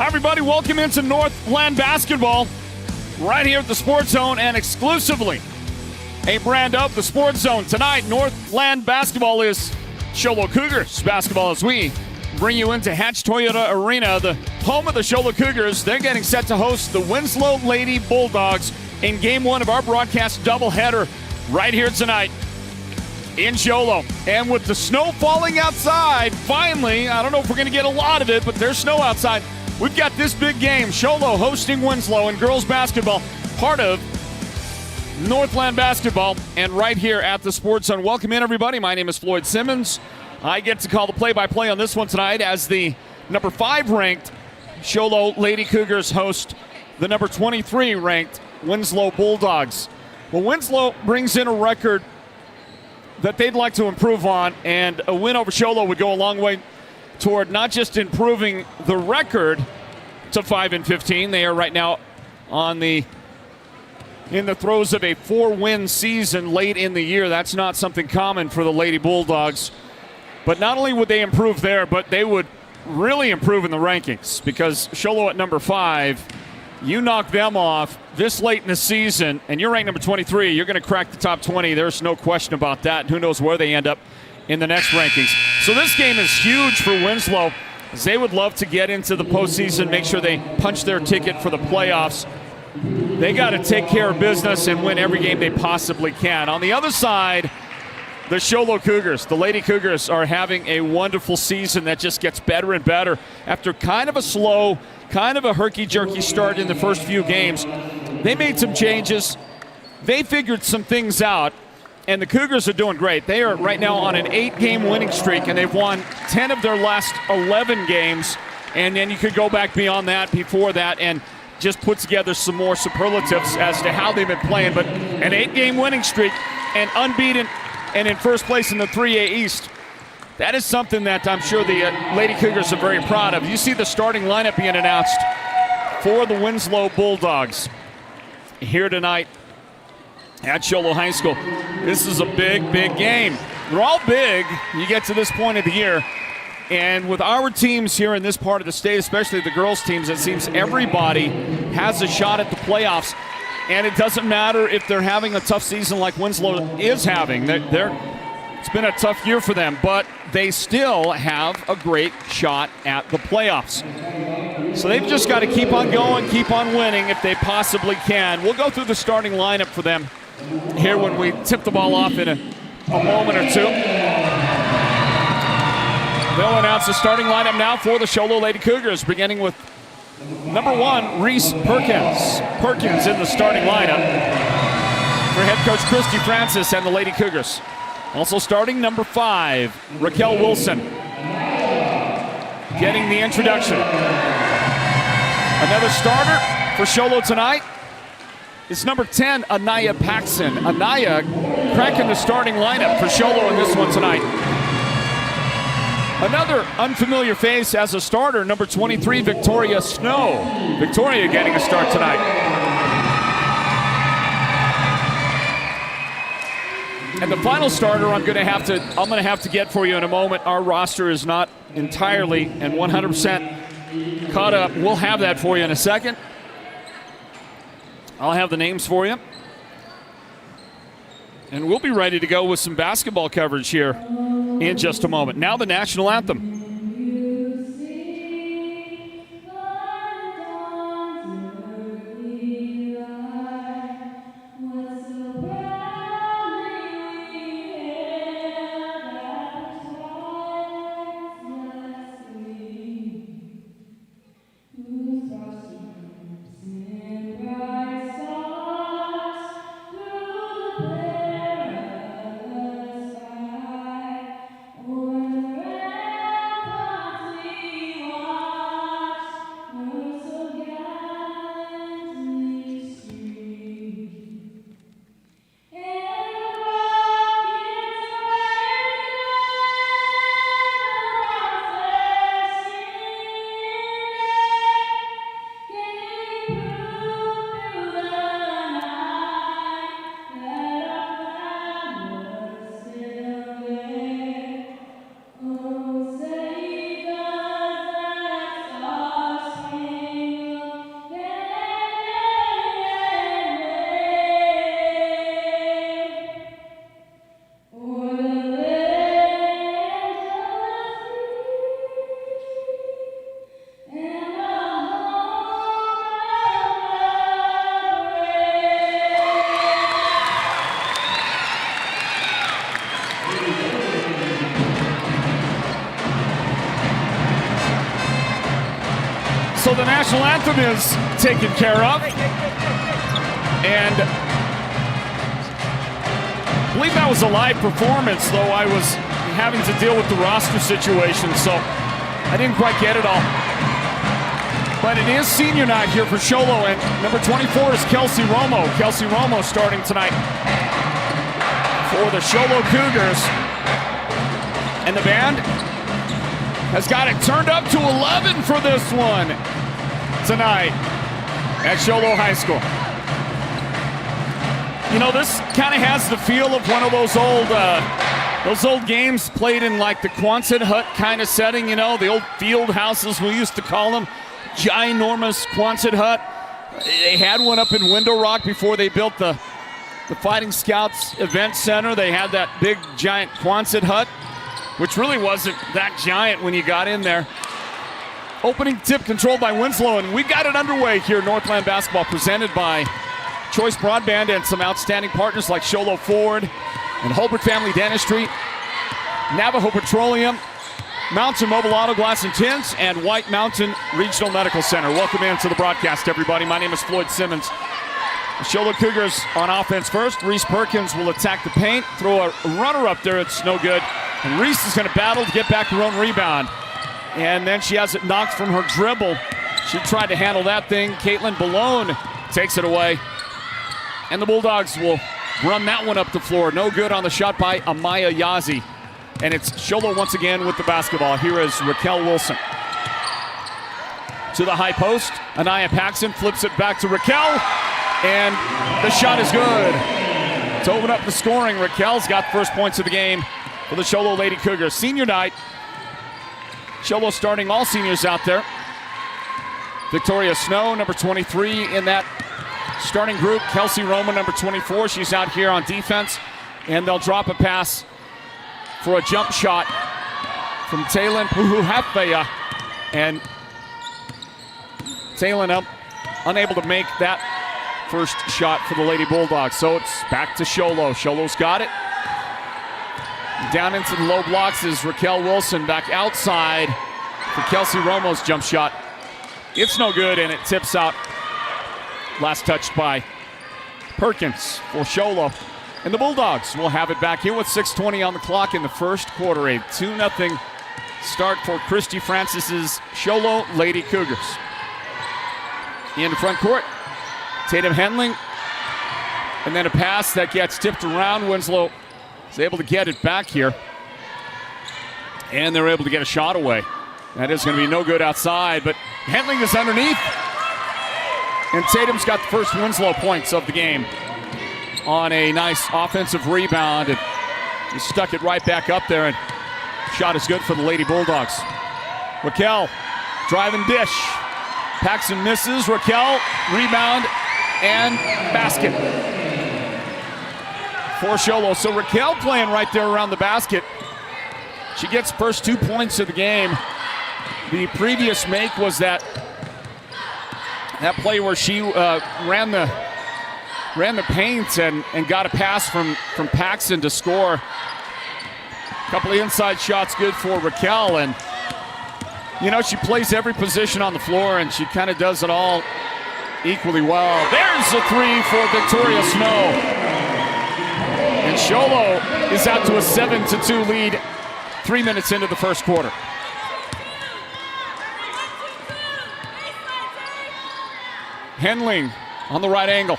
Hi, everybody. Welcome into Northland Basketball right here at the Sports Zone and exclusively a brand of the Sports Zone. Tonight, Northland Basketball is Show Low Cougars basketball as we bring you into Hatch Toyota Arena, the home of the Show Low Cougars. They're getting set to host the Winslow Lady Bulldogs in Game 1 of our broadcast doubleheader right here tonight in Show Low. And with the snow falling outside, finally, I don't know if we're going to get a lot of it, but there's snow outside. We've got this big game, Show Low hosting Winslow in girls basketball, part of Northland Basketball, and right here at the Sports Zone. Welcome in, everybody. My name is Floyd Simmons. I get to call the play-by-play on this one tonight as the number 5 ranked Show Low Lady Cougars host the number 23 ranked Winslow Bulldogs. Well, Winslow brings in a record that they'd like to improve on, and a win over Show Low would go a long way toward not just improving the record to 5-15. They are right now in the throes of a 4-win season late in the year. That's not something common for the Lady Bulldogs. But not only would they improve there, but they would really improve in the rankings, because Show Low at number 5, you knock them off this late in the season, and you're ranked number 23, you're going to crack the top 20. There's no question about that. And who knows where they end up in the next rankings. So this game is huge for Winslow, as they would love to get into the postseason, make sure they punch their ticket for the playoffs. They got to take care of business and win every game they possibly can. On the other side, the Show Low Cougars, the Lady Cougars, are having a wonderful season that just gets better and better. After kind of a slow, kind of a herky-jerky start in the first few games, they made some changes. They figured some things out, and the Cougars are doing great. They are right now on an 8-game winning streak, and they've won 10 of their last 11 games. And then you could go back beyond that, before that, and just put together some more superlatives as to how they've been playing. But an 8-game winning streak and unbeaten and in first place in the 3A East, that is something that I'm sure the Lady Cougars are very proud of. You see the starting lineup being announced for the Winslow Bulldogs here tonight at Show Low High School. This is a big, big game. They're all big. You get to this point of the year. And with our teams here in this part of the state, especially the girls' teams, it seems everybody has a shot at the playoffs. And it doesn't matter if they're having a tough season like Winslow is having. It's been a tough year for them, but they still have a great shot at the playoffs. So they've just got to keep on going, keep on winning if they possibly can. We'll go through the starting lineup for them here when we tip the ball off in a moment or two. They'll announce the starting lineup now for the Show Low Lady Cougars, beginning with number 1, Reese Perkins. Perkins in the starting lineup for head coach Christy Francis and the Lady Cougars. Also starting number 5, Raquel Wilson, getting the introduction. Another starter for Show Low tonight is number 10, Anaya Paxson. Anaya cracking the starting lineup for Show Low in this one tonight. Another unfamiliar face as a starter, number 23, Victoria Snow. Victoria getting a start tonight. And the final starter I'm going to have to get for you in a moment. Our roster is not entirely and 100% caught up. We'll have that for you in a second. I'll have the names for you. And we'll be ready to go with some basketball coverage here in just a moment. Now the national anthem. national anthem is taken care of. And I believe that was a live performance, though I was having to deal with the roster situation, so I didn't quite get it all. But it is senior night here for Show Low, and number 24 is Kelsey Romo. Kelsey Romo starting tonight for the Show Low Cougars. And the band has got it turned up to 11 for this one tonight at Show Low High School. You know, this kind of has the feel of one of those old games played in like the Quonset hut kind of setting, you know, the old field houses we used to call them, ginormous Quonset hut. They had one up in Window Rock before they built the Fighting Scouts Event Center. They had that big giant Quonset hut, which really wasn't that giant when you got in there. Opening tip controlled by Winslow, and we got it underway here. Northland Basketball presented by Choice Broadband and some outstanding partners like Show Low Ford and Holbert Family Dentistry, Navajo Petroleum, Mountain Mobile Auto Glass and Tints, and White Mountain Regional Medical Center. Welcome into the broadcast, everybody. My name is Floyd Simmons. The Show Low Cougars on offense first. Reese Perkins will attack the paint, throw a runner up there. It's no good. And Reese is going to battle to get back her own rebound. And then she has it knocked from her dribble. She tried to handle that thing. Caitlin Balone takes it away. And the Bulldogs will run that one up the floor. No good on the shot by Amaya Yazi. And it's Show Low once again with the basketball. Here is Raquel Wilson. To the high post. Anaya Paxson flips it back to Raquel. And the shot is good. To open up the scoring, Raquel's got first points of the game for the Show Low Lady Cougars. Senior night. Show Low starting all seniors out there. Victoria Snow, number 23 in that starting group. Kelsey Roman, number 24. She's out here on defense. And they'll drop a pass for a jump shot from Taylin Puhuhapea. And Taylin unable to make that first shot for the Lady Bulldogs. So it's back to Show Low. Show Low's got it. Down into the low blocks is Raquel Wilson. Back outside for Kelsey Romo's jump shot. It's no good, and it tips out. Last touched by Perkins for Show Low. And the Bulldogs will have it back here with 6:20 on the clock in the first quarter. A 2-0 start for Christy Francis's Show Low Lady Cougars. In the front court, Tatum Henling. And then a pass that gets tipped around. Winslow is able to get it back here. And they're able to get a shot away. That is going to be no good outside, but Henling is underneath. And Tatum's got the first Winslow points of the game on a nice offensive rebound. And he stuck it right back up there, and shot is good for the Lady Bulldogs. Raquel, driving dish. Paxson misses. Raquel, rebound, and basket for Show Low. So Raquel playing right there around the basket. She gets first 2 points of the game. The previous make was that play where she ran the paint and got a pass from Paxson to score. A couple of inside shots good for Raquel, and you know, she plays every position on the floor, and she kind of does it all equally well. There's a three for Victoria Snow. And Show Low is out to a 7-2 lead 3 minutes into the first quarter. Henling on the right angle.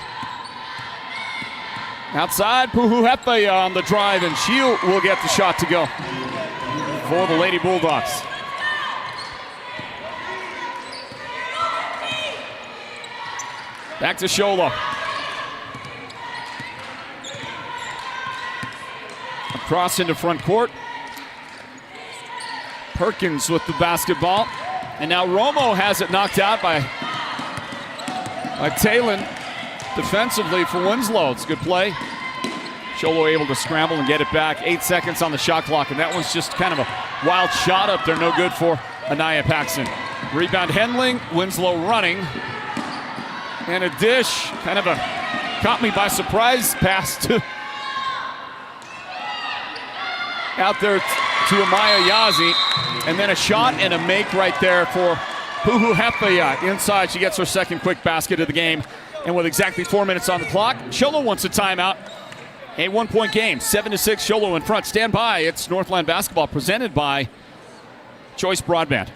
Outside, Puhuhapea on the drive, and she will get the shot to go for the Lady Bulldogs. Back to Show Low. Across into front court. Perkins with the basketball. And now Romo has it knocked out by Taylin defensively for Winslow. It's a good play. Show Low able to scramble and get it back. 8 seconds on the shot clock, and that one's just kind of a wild shot up there. No good for Anaya Paxson. Rebound Henling. Winslow running. And a dish. Kind of a caught me by surprise pass to out there to Amaya Yazi. And then a shot and a make right there for Puhu inside. She gets her second quick basket of the game. And with exactly 4 minutes on the clock, Show Low wants a timeout. A 1-point game, 7-6, Show Low in front. Stand by. It's Northland Basketball presented by Choice Broadband.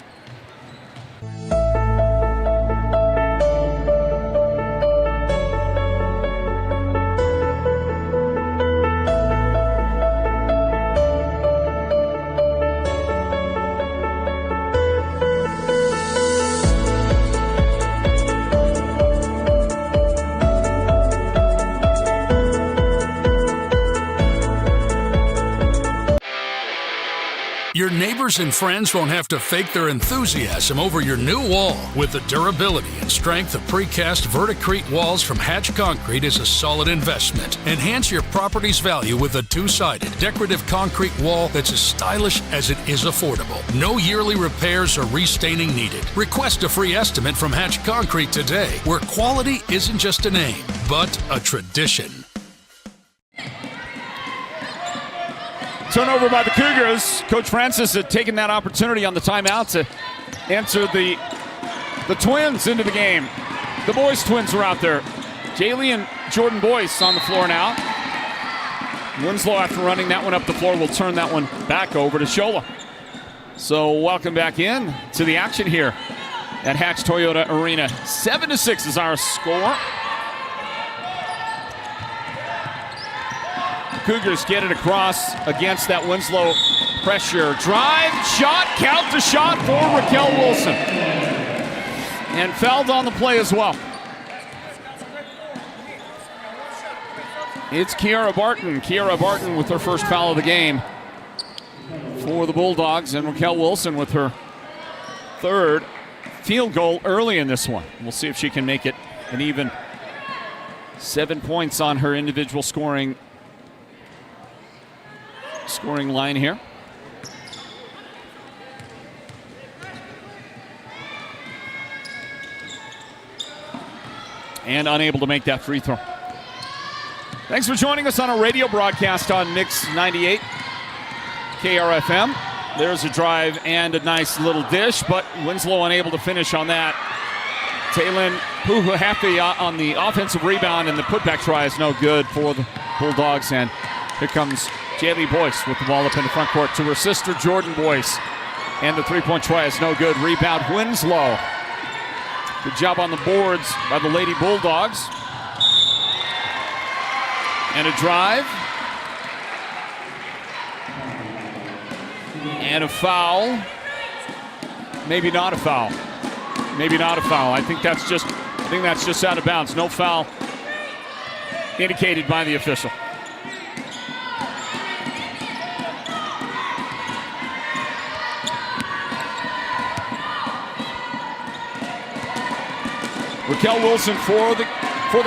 Your neighbors and friends won't have to fake their enthusiasm over your new wall. With the durability and strength of precast Verticrete walls from Hatch Concrete is a solid investment. Enhance your property's value with a two-sided decorative concrete wall that's as stylish as it is affordable. No yearly repairs or restaining needed. Request a free estimate from Hatch Concrete today, where quality isn't just a name, but a tradition. Turnover by the Cougars. Coach Francis had taken that opportunity on the timeout to enter the twins into the game. The boys' twins were out there. Jaylee and Jordan Boyce on the floor now. Winslow, after running that one up the floor, will turn that one back over to Show Low. So welcome back in to the action here at Hatch Toyota Arena. 7-6 is our score. Cougars get it across against that Winslow pressure. Drive, shot, count the shot for Raquel Wilson. And fouled on the play as well. It's Kiara Barton. Kiara Barton with her first foul of the game for the Bulldogs, and Raquel Wilson with her third field goal early in this one. We'll see if she can make it an even 7 points on her individual scoring line here. And unable to make that free throw. Thanks for joining us on a radio broadcast on Mix 98 KRFM. There's a drive and a nice little dish, but Winslow unable to finish on that. Taylin Puhu on the offensive rebound, and the putback try is no good for the Bulldogs. And here comes Jaylee Boyce with the ball up in the front court to her sister Jordan Boyce. And the three-point try is no good. Rebound Winslow. Good job on the boards by the Lady Bulldogs. And a drive. And a foul. Maybe not a foul. Maybe not a foul. I think that's just out of bounds. No foul indicated by the official. Raquel Wilson for the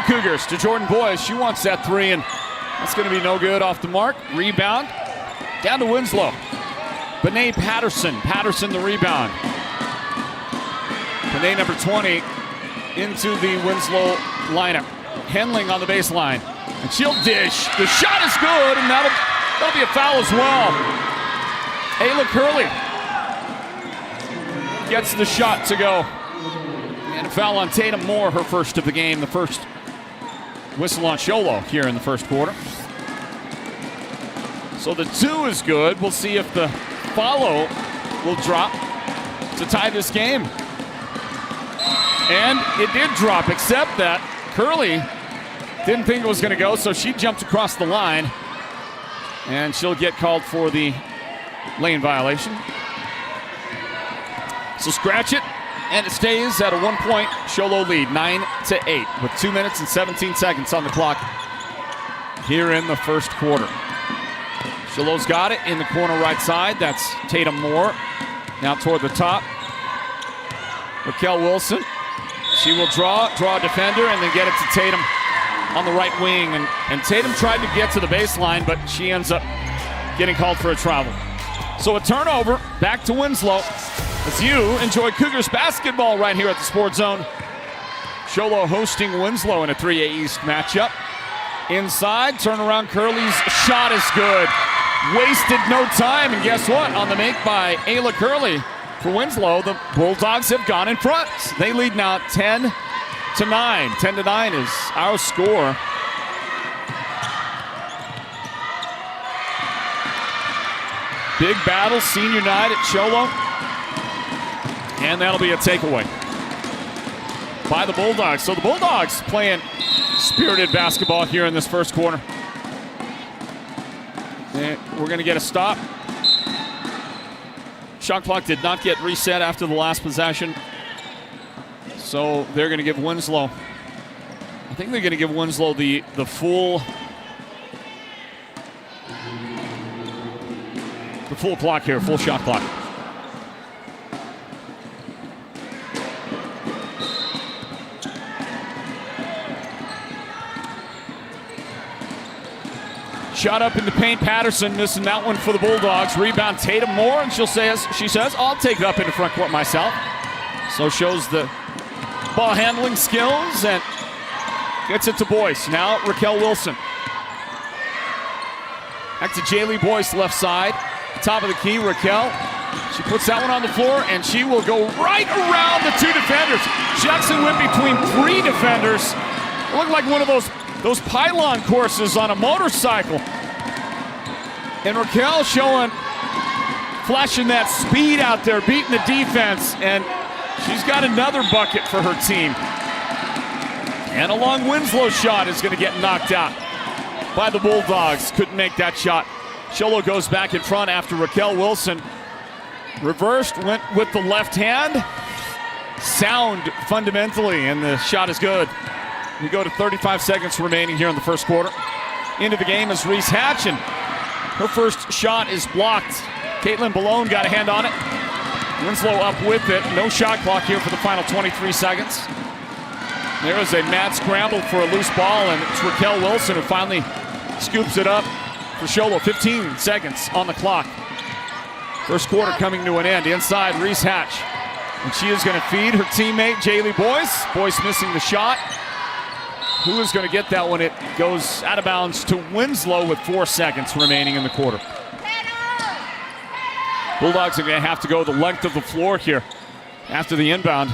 Cougars to Jordan Boyce. She wants that three, and that's going to be no good off the mark. Rebound down to Winslow. Benet Patterson. Patterson the rebound. Benet number 20 into the Winslow lineup. Henling on the baseline. And she'll dish. The shot is good, and that'll be a foul as well. Ayla Curley gets the shot to go. And a foul on Tatum Moore, her first of the game. The first whistle on Show Low here in the first quarter. So the two is good. We'll see if the follow will drop to tie this game. And it did drop, except that Curley didn't think it was going to go, so she jumped across the line. And she'll get called for the lane violation. So scratch it. And it stays at a 1-point Show Low lead, 9-8, with 2 minutes and 17 seconds on the clock here in the first quarter. Show Low's got it in the corner right side. That's Tatum Moore. Now toward the top. Raquel Wilson. She will draw a defender and then get it to Tatum on the right wing. And Tatum tried to get to the baseline, but she ends up getting called for a travel. So a turnover, back to Winslow. As you enjoy Cougars basketball right here at the Sports Zone. Show Low hosting Winslow in a 3A East matchup. Inside, turnaround, Curley's shot is good. Wasted no time, and guess what? On the make by Ayla Curley, for Winslow. The Bulldogs have gone in front. They lead now 10-9. 10-9 is our score. Big battle, senior night at Show Low. And that'll be a takeaway by the Bulldogs. So the Bulldogs playing spirited basketball here in this first quarter. And we're going to get a stop. Shot clock did not get reset after the last possession. So they're going to give Winslow, I think they're going to give Winslow the full clock here, full shot clock. Shot up in the paint, Patterson missing that one for the Bulldogs. Rebound Tatum Moore, and she says, I'll take it up into front court myself. So shows the ball handling skills and gets it to Boyce. Now Raquel Wilson. Back to Jaylee Boyce, left side. Top of the key, Raquel. She puts that one on the floor, and she will go right around the two defenders. Jackson went between three defenders. It looked like one of those pylon courses on a motorcycle. And Raquel flashing that speed out there, beating the defense, and she's got another bucket for her team. And a long Winslow shot is going to get knocked out by the Bulldogs. Couldn't make that shot. Show Low goes back in front after Raquel Wilson reversed, went with the left hand. Sound fundamentally, and the shot is good. We go to 35 seconds remaining here in the first quarter. Into the game is Reese Hatch, and her first shot is blocked. Caitlin Balone got a hand on it. Winslow up with it. No shot clock here for the final 23 seconds. There is a mad scramble for a loose ball, and it's Raquel Wilson who finally scoops it up for Show Low. 15 seconds on the clock. First quarter coming to an end. Inside, Reese Hatch. And she is going to feed her teammate, Jaylee Boyce. Boyce missing the shot. Who is going to get that one? It goes out of bounds to Winslow with 4 seconds remaining in the quarter. Bulldogs are going to have to go the length of the floor here after the inbound.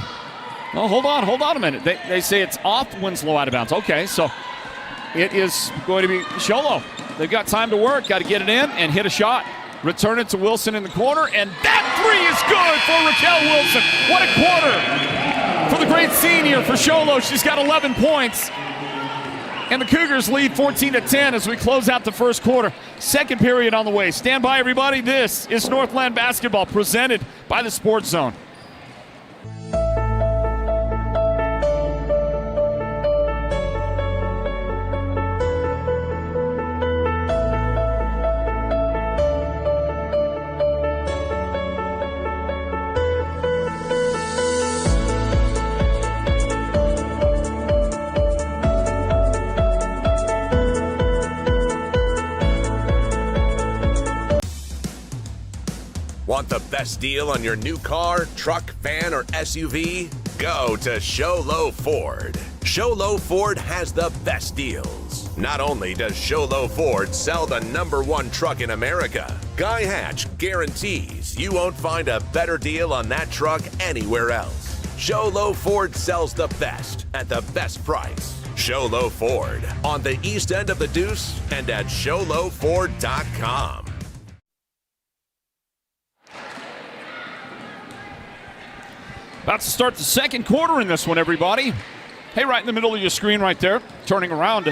Oh, hold on a minute. They say it's off Winslow out of bounds. Okay, so it is going to be Show Low. They've got time to work, got to get it in and hit a shot. Return it to Wilson in the corner, and that three is good for Raquel Wilson. What a quarter for the great senior for Show Low. She's got 11 points. And the Cougars lead 14-10 as we close out the first quarter. Second period on the way. Stand by, everybody. This is Northland Basketball presented by the Sports Zone. Want the best deal on your new car, truck, van, or SUV? Go to Show Low Ford. Show Low Ford has the best deals. Not only does Show Low Ford sell the #1 truck in America, Guy Hatch guarantees you won't find a better deal on that truck anywhere else. Show Low Ford sells the best at the best price. Show Low Ford on the east end of the Deuce and at showlowford.com. About to start the second quarter in this one, everybody. Hey, right in the middle of your screen right there, turning around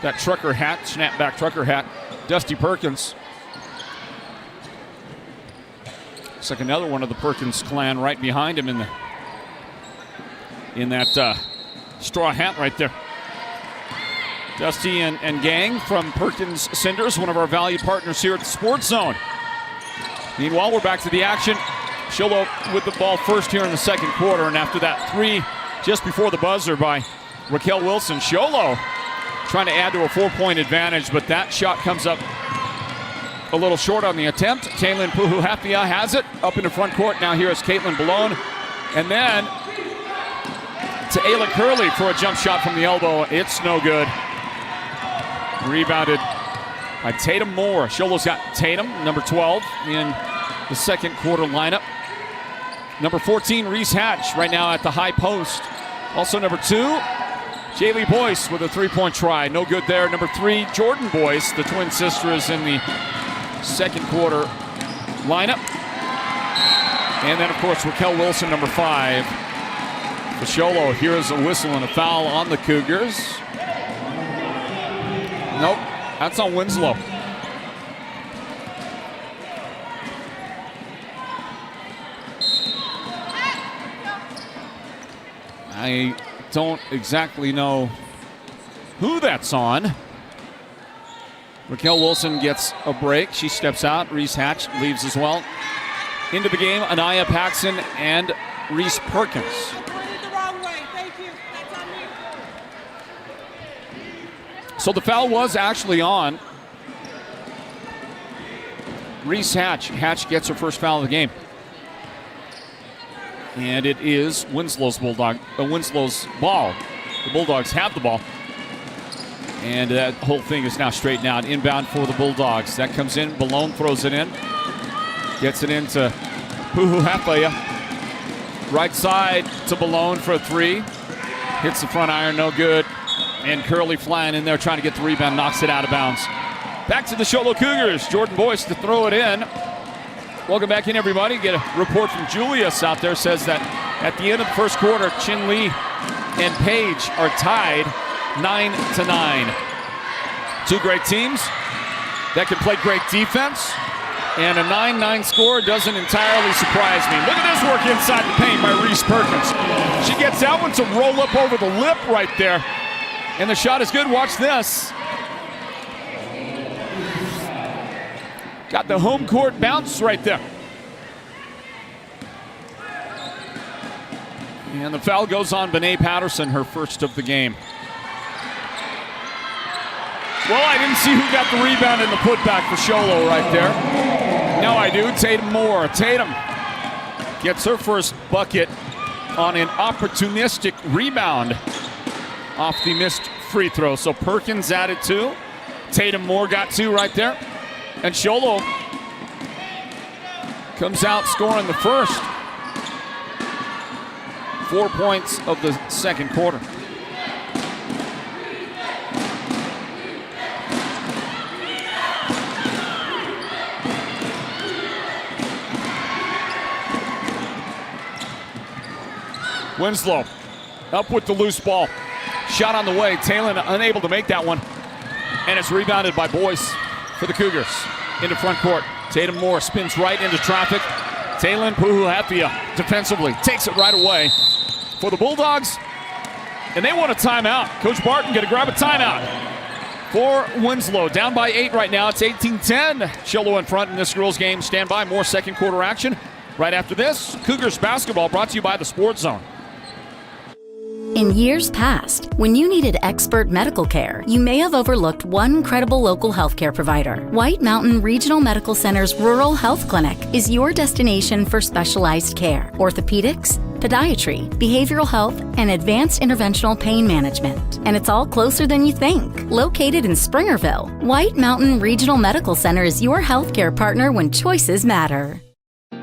that trucker hat, snapback trucker hat, Dusty Perkins. Looks like another one of the Perkins clan right behind him in that straw hat right there. Dusty and gang from Perkins Cinders, one of our valued partners here at the Sports Zone. Meanwhile, we're back to the action. Show Low with the ball first here in the second quarter, and after that three just before the buzzer by Raquel Wilson, Show Low trying to add to a 4-point advantage, but that shot comes up a little short on the attempt. Taylin Puhuhapia has it up in the front court. Now here is Caitlin Balone, and then to Ayla Curley for a jump shot from the elbow. It's no good. Rebounded by Tatum Moore. Show Low's got Tatum, number 12, in the second quarter lineup. Number 14, Reese Hatch, right now at the high post. Also number 2, Jaylee Boyce with a three-point try. No good there. Number 3, Jordan Boyce, the twin sister, is in the second quarter lineup. And then, of course, Raquel Wilson, number 5. For Show Low, here's a whistle and a foul on the Cougars. Nope, that's on Winslow. I don't exactly know who that's on. Raquel Wilson gets a break. She steps out. Reese Hatch leaves as well. Into the game, Anaya Paxson and Reese Perkins. So the foul was actually on Reese Hatch. Hatch gets her first foul of the game. And it is Winslow's ball. The Bulldogs have the ball. And that whole thing is now straightened out. Inbound for the Bulldogs. That comes in. Balone throws it in. Gets it into Puhu Hafaya. Right side to Balone for a 3. Hits the front iron, no good. And Curley flying in there trying to get the rebound. Knocks it out of bounds. Back to the Show Low Cougars. Jordan Boyce to throw it in. Welcome back in, everybody. Get a report from Julius out there. Says that at the end of the first quarter, Chin Lee and Page are tied 9-9. Two great teams that can play great defense. And a 9-9 score doesn't entirely surprise me. Look at this work inside the paint by Reese Perkins. She gets that one to roll up over the lip right there. And the shot is good. Watch this. Got the home court bounce right there. And the foul goes on Bené Patterson, her first of the game. Well, I didn't see who got the rebound and the putback for Show Low right there. Now I do. Tatum Moore. Tatum gets her first bucket on an opportunistic rebound off the missed free throw. So Perkins added 2. Tatum Moore got 2 right there. And Show Low comes out scoring the first 4 points of the second quarter. Winslow up with the loose ball. Shot on the way. Talon unable to make that one. And it's rebounded by Boyce for the Cougars. Into front court. Tatum Moore spins right into traffic. Talon Puhuhapia defensively takes it right away for the Bulldogs. And they want a timeout. Coach Barton going to grab a timeout for Winslow. Down by 8 right now. It's 18-10. Show Low in front in this girls game. Stand by. More second quarter action right after this. Cougars basketball brought to you by the Sports Zone. In years past, when you needed expert medical care, you may have overlooked one credible local healthcare provider. White Mountain Regional Medical Center's Rural Health Clinic is your destination for specialized care, orthopedics, podiatry, behavioral health, and advanced interventional pain management. And it's all closer than you think. Located in Springerville, White Mountain Regional Medical Center is your healthcare partner when choices matter.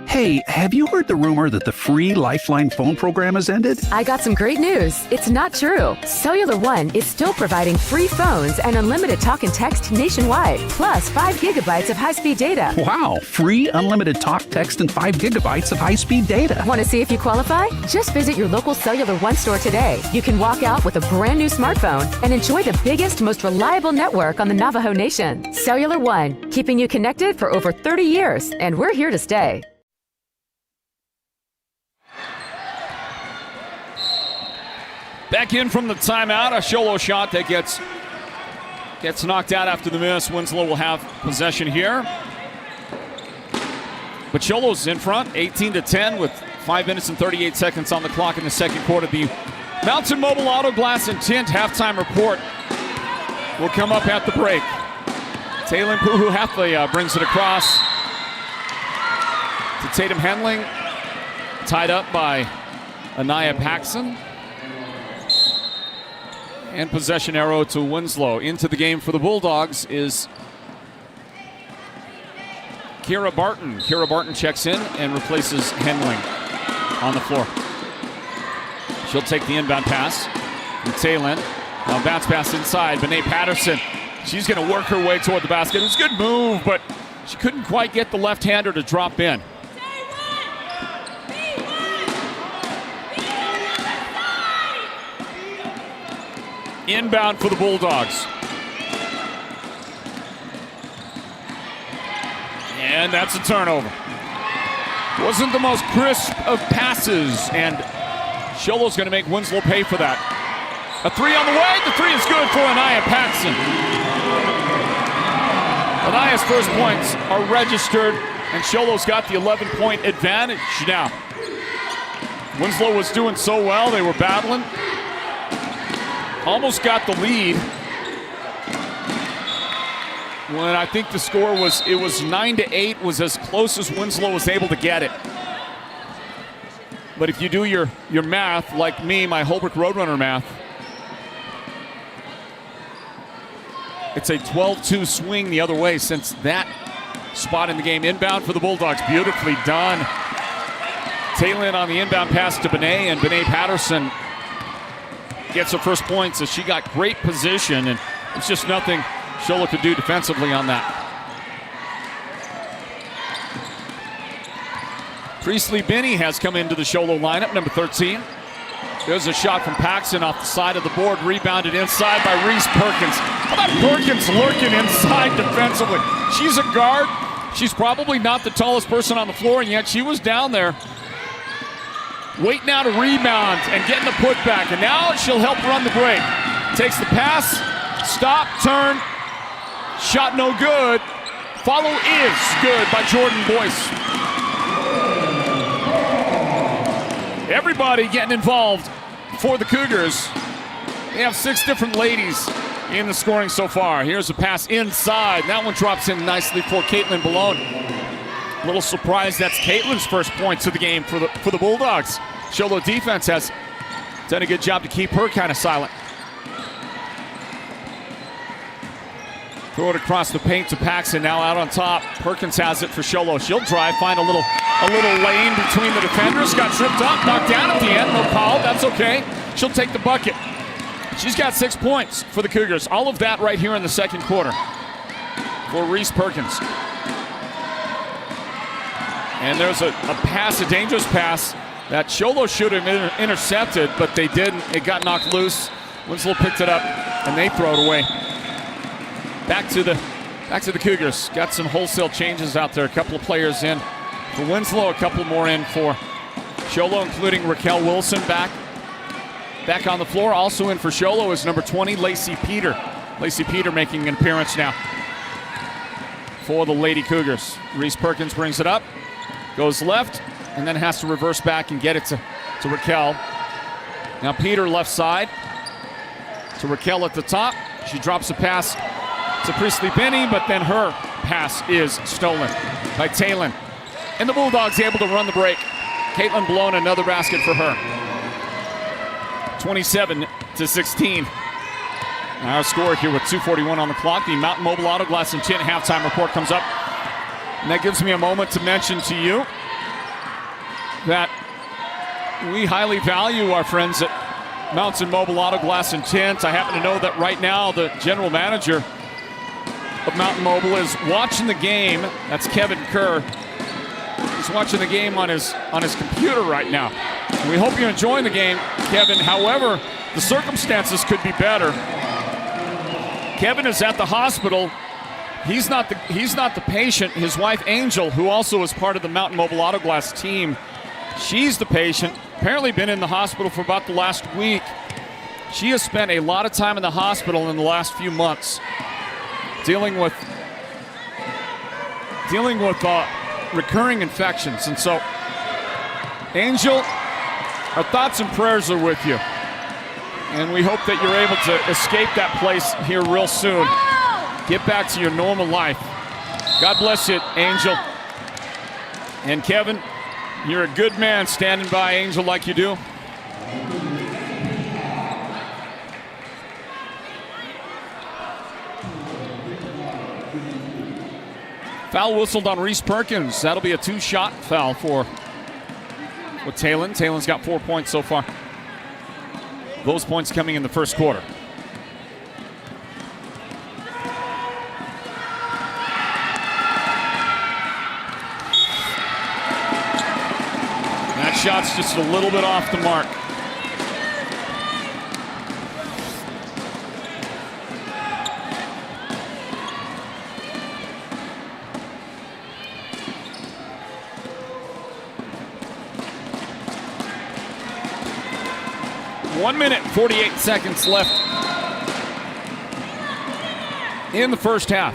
Hey, have you heard the rumor that the free Lifeline phone program has ended? I got some great news. It's not true. Cellular One is still providing free phones and unlimited talk and text nationwide, plus 5 gigabytes of high-speed data. Wow, free unlimited talk, text, and 5 gigabytes of high-speed data. Want to see if you qualify? Just visit your local Cellular One store today. You can walk out with a brand new smartphone and enjoy the biggest, most reliable network on the Navajo Nation. Cellular One, keeping you connected for over 30 years, and we're here to stay. Back in from the timeout, a Show Low shot that gets knocked out after the miss. Winslow will have possession here. But Show Low's in front, 18-10 with 5 minutes and 38 seconds on the clock in the second quarter. The Mountain Mobile Auto Glass and Tint halftime report will come up at the break. Talon Puhuhapli brings it across to Tatum Henling. Tied up by Anaya Paxson. And possession arrow to Winslow. Into the game for the Bulldogs is Kira Barton. Kira Barton checks in and replaces Henling. on the floor. She'll take the inbound pass from Taylin. Now bounce pass inside. Benet Patterson. She's going to work her way toward the basket. It was a good move, but she couldn't quite get the left-hander to drop in. Inbound for the Bulldogs. And that's a turnover. Wasn't the most crisp of passes, and Show Low's going to make Winslow pay for that. A three on the way. The three is good for Anaya Paxson. Anaya's first points are registered, and Show Low's got the 11-point advantage now. Winslow was doing so well. They were battling. Almost got the lead when I think the score was, it was 9-8, was as close as Winslow was able to get it. But if you do your math, like me, my Holbrook Roadrunner math, it's a 12-2 swing the other way since that spot in the game. Inbound for the Bulldogs, beautifully done. Taylin on the inbound pass to Benet, and Benet Patterson gets her first points as she got great position, and it's just nothing Show Low could do defensively on that. Priestley Binney has come into the Show Low lineup, number 13. There's a shot from Paxson off the side of the board, rebounded inside by Reese Perkins. How about Perkins lurking inside defensively? She's a guard. She's probably not the tallest person on the floor, and yet she was down there waiting out a rebound and getting the putback, and now she'll help run the break. Takes the pass, stop, turn, shot no good. Follow is good by Jordan Boyce. Everybody getting involved for the Cougars. They have 6 different ladies in the scoring so far. Here's a pass inside. That one drops in nicely for Caitlin Ballone. A little surprised that's Caitlin's first points of the game for the Bulldogs. Show Low defense has done a good job to keep her kind of silent. Throw it across the paint to Paxson, now out on top. Perkins has it for Show Low. She'll drive, find a little lane between the defenders. Got tripped up, knocked down at the end. No call, that's okay. She'll take the bucket. She's got 6 points for the Cougars. All of that right here in the second quarter for Reese Perkins. And there's a pass, a dangerous pass that Show Low should have intercepted, but they didn't. It got knocked loose. Winslow picked it up, and they throw it away. Back to the Cougars. Got some wholesale changes out there. A couple of players in for Winslow, a couple more in for Show Low, including Raquel Wilson back on the floor. Also in for Show Low is number 20, Lacey Peter. Lacey Peter making an appearance now for the Lady Cougars. Reese Perkins brings it up, goes left, and then has to reverse back and get it to Raquel. Now Peter left side to Raquel at the top. She drops a pass to Priestley Binney, but then her pass is stolen by Taylin. And the Bulldogs able to run the break. Caitlin Ballone, another basket for her. 27-16. Our score here with 2:41 on the clock. The Mountain Mobile Auto Glass and Tint halftime report comes up. And that gives me a moment to mention to you that we highly value our friends at Mountain Mobile Auto Glass and Tint. I happen to know that right now the general manager of Mountain Mobile is watching the game. That's Kevin Kerr. He's watching the game on his computer right now. We hope you're enjoying the game, Kevin. However, the circumstances could be better. Kevin is at the hospital. He's not the patient. His wife Angel, who also is part of the Mountain Mobile Auto Glass team, she's the patient. Apparently been in the hospital for about the last week. She has spent a lot of time in the hospital in the last few months, dealing with recurring infections. And so, Angel, our thoughts and prayers are with you. And we hope that you're able to escape that place here real soon. Get back to your normal life. God bless you, Angel. And Kevin, you're a good man standing by Angel like you do. Foul whistled on Reese Perkins. That'll be a 2-shot foul for with Talon. Talon's got 4 points so far. Those points coming in the first quarter. That shot's just a little bit off the mark. One minute, 48 seconds left in the first half.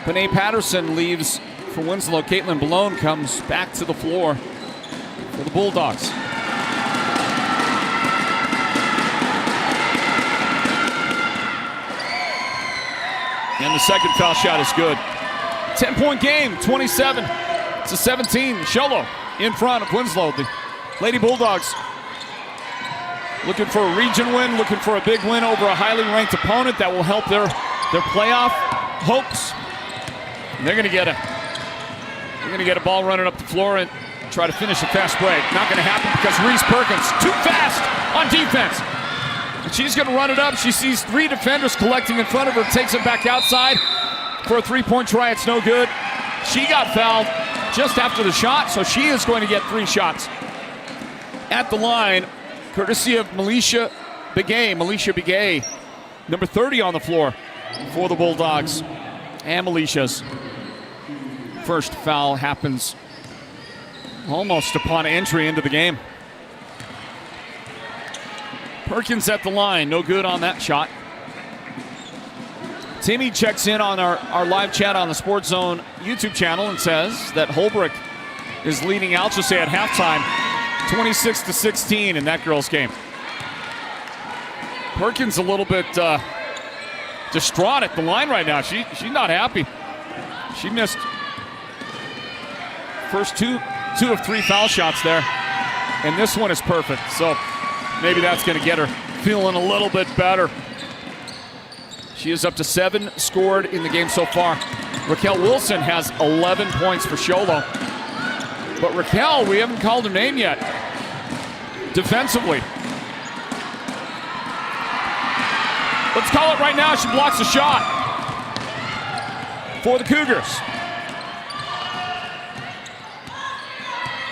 Panay Patterson leaves for Winslow. Caitlin Balone comes back to the floor for the Bulldogs. And the second foul shot is good. 10-point game, 27-17. Show Low in front of Winslow. The Lady Bulldogs looking for a region win, looking for a big win over a highly ranked opponent that will help their playoff hopes. And they're going to get a ball running up the floor and try to finish a fast break. Not going to happen because Reese Perkins too fast on defense. And she's going to run it up. She sees 3 defenders collecting in front of her, takes it back outside for a 3-point try. It's no good. She got fouled just after the shot, so she is going to get 3 shots at the line, courtesy of Militia Begay, number 30 on the floor for the Bulldogs. And Militia's first foul happens almost upon entry into the game. Perkins at the line, no good on that shot. Timmy checks in on our live chat on the Sports Zone YouTube channel and says that Holbrook is leading Alchese at halftime, 26-16 in that girls' game. Perkins a little bit distraught at the line right now. She's not happy. She missed first two of 3 foul shots there, and this one is perfect. So maybe that's going to get her feeling a little bit better. She is up to 7 scored in the game so far. Raquel Wilson has 11 points for Show Low. But Raquel, we haven't called her name yet. Defensively. Let's call it right now. She blocks a shot for the Cougars.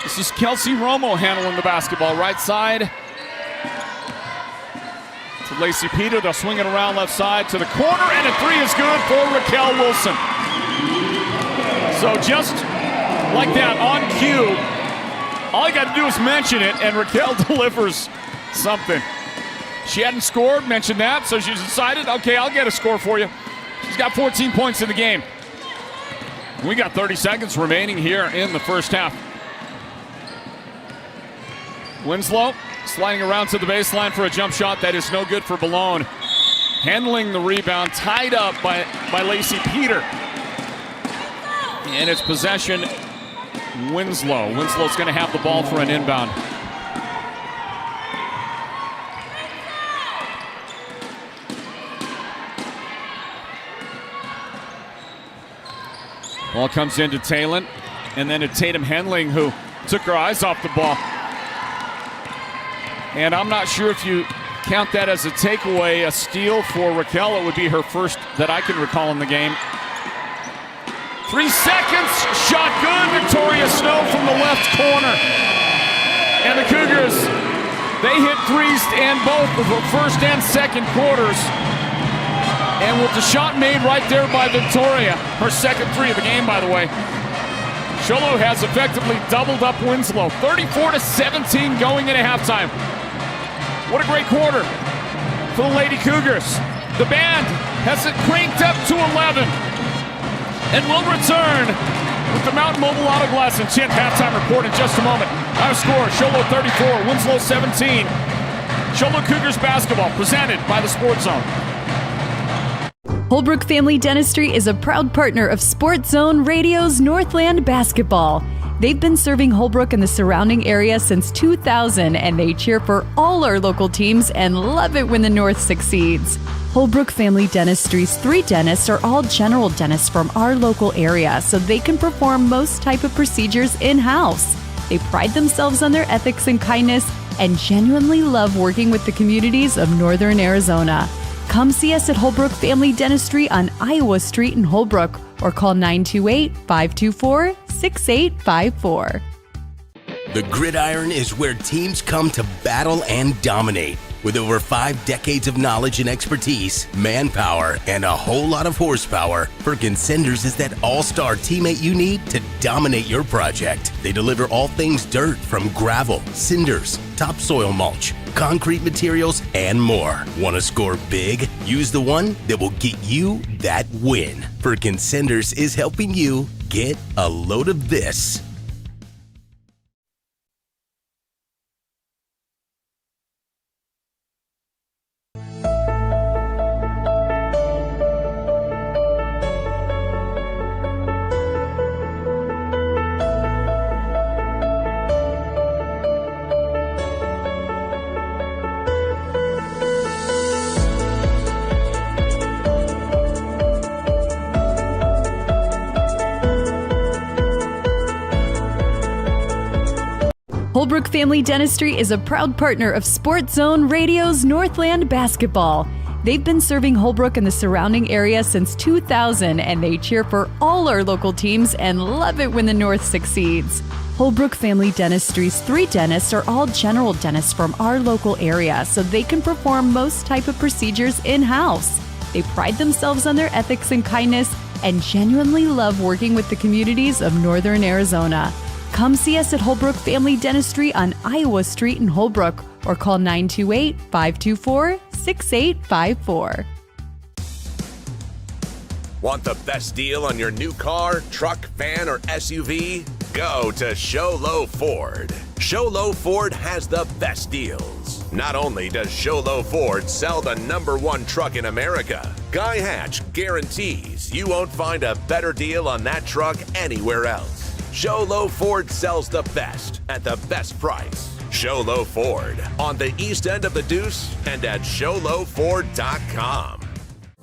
This is Kelsey Romo handling the basketball. Right side to Lacey Peter. They'll swing it around left side to the corner, and a 3 is good for Raquel Wilson. So just like that, on cue, all you got to do is mention it, and Raquel delivers something. She hadn't scored, mentioned that, so she decided, okay, I'll get a score for you. She's got 14 points in the game. We got 30 seconds remaining here in the first half. Winslow sliding around to the baseline for a jump shot that is no good for Balone. Handling the rebound, tied up by Lacey Peter. And it's possession, Winslow. Winslow's going to have the ball for an inbound. Ball comes into Talon, and then to Tatum Henling, who took her eyes off the ball. And I'm not sure if you count that as a takeaway, a steal for Raquel. It would be her first that I can recall in the game. 3 seconds, shot good. Victoria Snow from the left corner. And the Cougars, they hit threes in both of the first and second quarters. And with the shot made right there by Victoria, her second 3 of the game, by the way, Show Low has effectively doubled up Winslow. 34-17 going into halftime. What a great quarter for the Lady Cougars. The band has it cranked up to 11. And we'll return with the Mountain Mobile Auto Glass and Chip halftime report in just a moment. Our score, Show Low 34, Winslow 17. Show Low Cougars basketball presented by the Sports Zone. Holbrook Family Dentistry is a proud partner of Sports Zone Radio's Northland Basketball. They've been serving Holbrook and the surrounding area since 2000, and they cheer for all our local teams and love it when the North succeeds. Holbrook Family Dentistry's 3 dentists are all general dentists from our local area, so they can perform most type of procedures in-house. They pride themselves on their ethics and kindness and genuinely love working with the communities of Northern Arizona. Come see us at Holbrook Family Dentistry on Iowa Street in Holbrook or call 928-524-6854. The gridiron is where teams come to battle and dominate. With over 5 decades of knowledge and expertise, manpower, and a whole lot of horsepower, Perkins Cinders is that all-star teammate you need to dominate your project. They deliver all things dirt, from gravel, cinders, topsoil mulch, concrete materials, and more. Want to score big? Use the one that will get you that win. Perkins Cinders is helping you get a load of this. Holbrook Family Dentistry is a proud partner of Sports Zone Radio's Northland Basketball. They've been serving Holbrook and the surrounding area since 2000, and they cheer for all our local teams and love it when the North succeeds. Holbrook Family Dentistry's 3 dentists are all general dentists from our local area, so they can perform most type of procedures in-house. They pride themselves on their ethics and kindness and genuinely love working with the communities of Northern Arizona. Come see us at Holbrook Family Dentistry on Iowa Street in Holbrook or call 928-524-6854. Want the best deal on your new car, truck, van, or SUV? Go to Show Low Ford. Show Low Ford has the best deals. Not only does Show Low Ford sell the #1 truck in America, Guy Hatch guarantees you won't find a better deal on that truck anywhere else. Show Low Ford sells the best at the best price. Show Low Ford on the east end of the Deuce and at showlowford.com.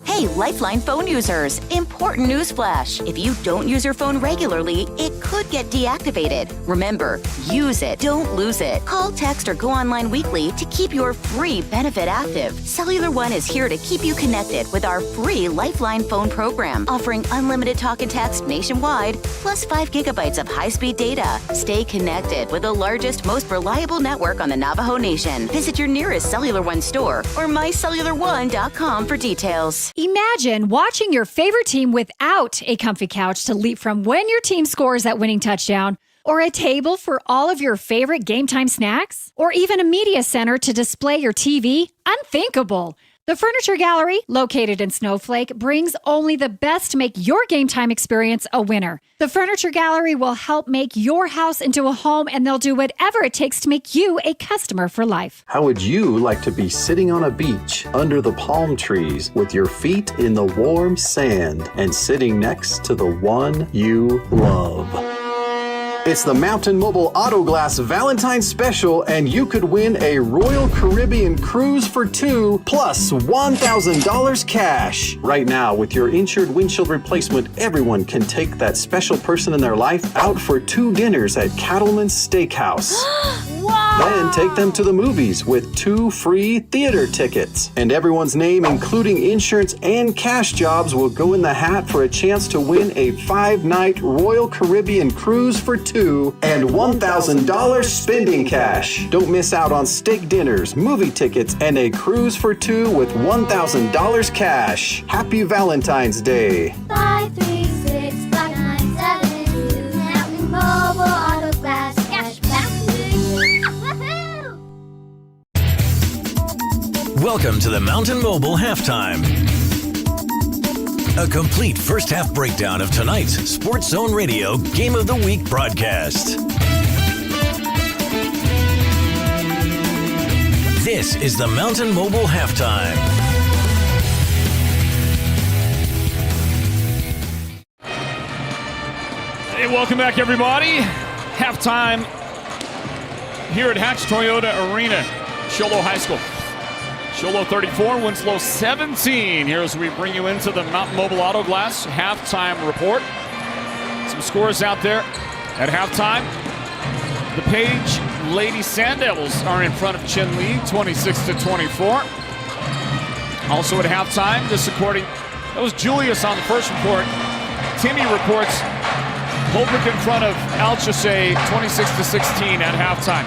Hey, Lifeline phone users, important news flash. If you don't use your phone regularly, it could get deactivated. Remember, use it, don't lose it. Call, text, or go online weekly to keep your free benefit active. Cellular One is here to keep you connected with our free Lifeline phone program, offering unlimited talk and text nationwide, plus 5 gigabytes of high-speed data. Stay connected with the largest, most reliable network on the Navajo Nation. Visit your nearest Cellular One store or mycellularone.com for details. Imagine watching your favorite team without a comfy couch to leap from when your team scores that winning touchdown, or a table for all of your favorite game time snacks, or even a media center to display your TV. Unthinkable. The Furniture Gallery, located in Snowflake, brings only the best to make your game time experience a winner. The Furniture Gallery will help make your house into a home, and they'll do whatever it takes to make you a customer for life. How would you like to be sitting on a beach under the palm trees with your feet in the warm sand and sitting next to the one you love? It's the Mountain Mobile Auto Glass Valentine's Special, and you could win a Royal Caribbean cruise for 2 plus $1,000 cash. Right now, with your insured windshield replacement, everyone can take that special person in their life out for 2 dinners at Cattleman's Steakhouse. Wow! Then take them to the movies with 2 free theater tickets. And everyone's name, including insurance and cash jobs, will go in the hat for a chance to win a 5-night Royal Caribbean cruise for 2 and $1,000 spending cash. Don't miss out on steak dinners, movie tickets, and a cruise for 2 with $1,000 cash. Happy Valentine's Day. 536-5972. Mountain Mobile Auto Glass Cashback. Woohoo! Welcome to the Mountain Mobile Halftime. A complete first half breakdown of tonight's Sports Zone Radio Game of the Week broadcast. This is the Mountain Mobile Halftime. Hey, welcome back, everybody. Halftime here at Hatch Toyota Arena, Show Low High School. Show Low 34, Winslow 17. Here as we bring you into the Mountain Mobile Auto Glass halftime report. Some scores out there at halftime. The Page Lady Sand Devils are in front of Chin Lee, 26-24. Also at halftime, just according, that was Julius on the first report. Timmy reports Holbrook in front of Alchese, 26-16 at halftime.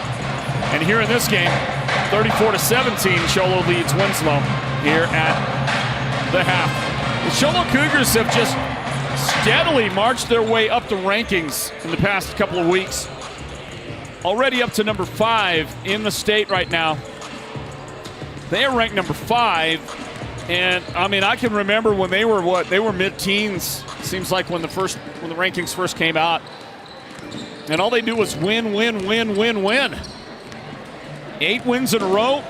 And here in this game, 34-17, Show Low leads Winslow here at the half. The Show Low Cougars have just steadily marched their way up the rankings in the past couple of weeks. Already up to number 5 in the state right now. They are ranked number 5. And I mean, I can remember when they were They were mid-teens. Seems like when the rankings first came out, and all they do was win. 8 wins in a row.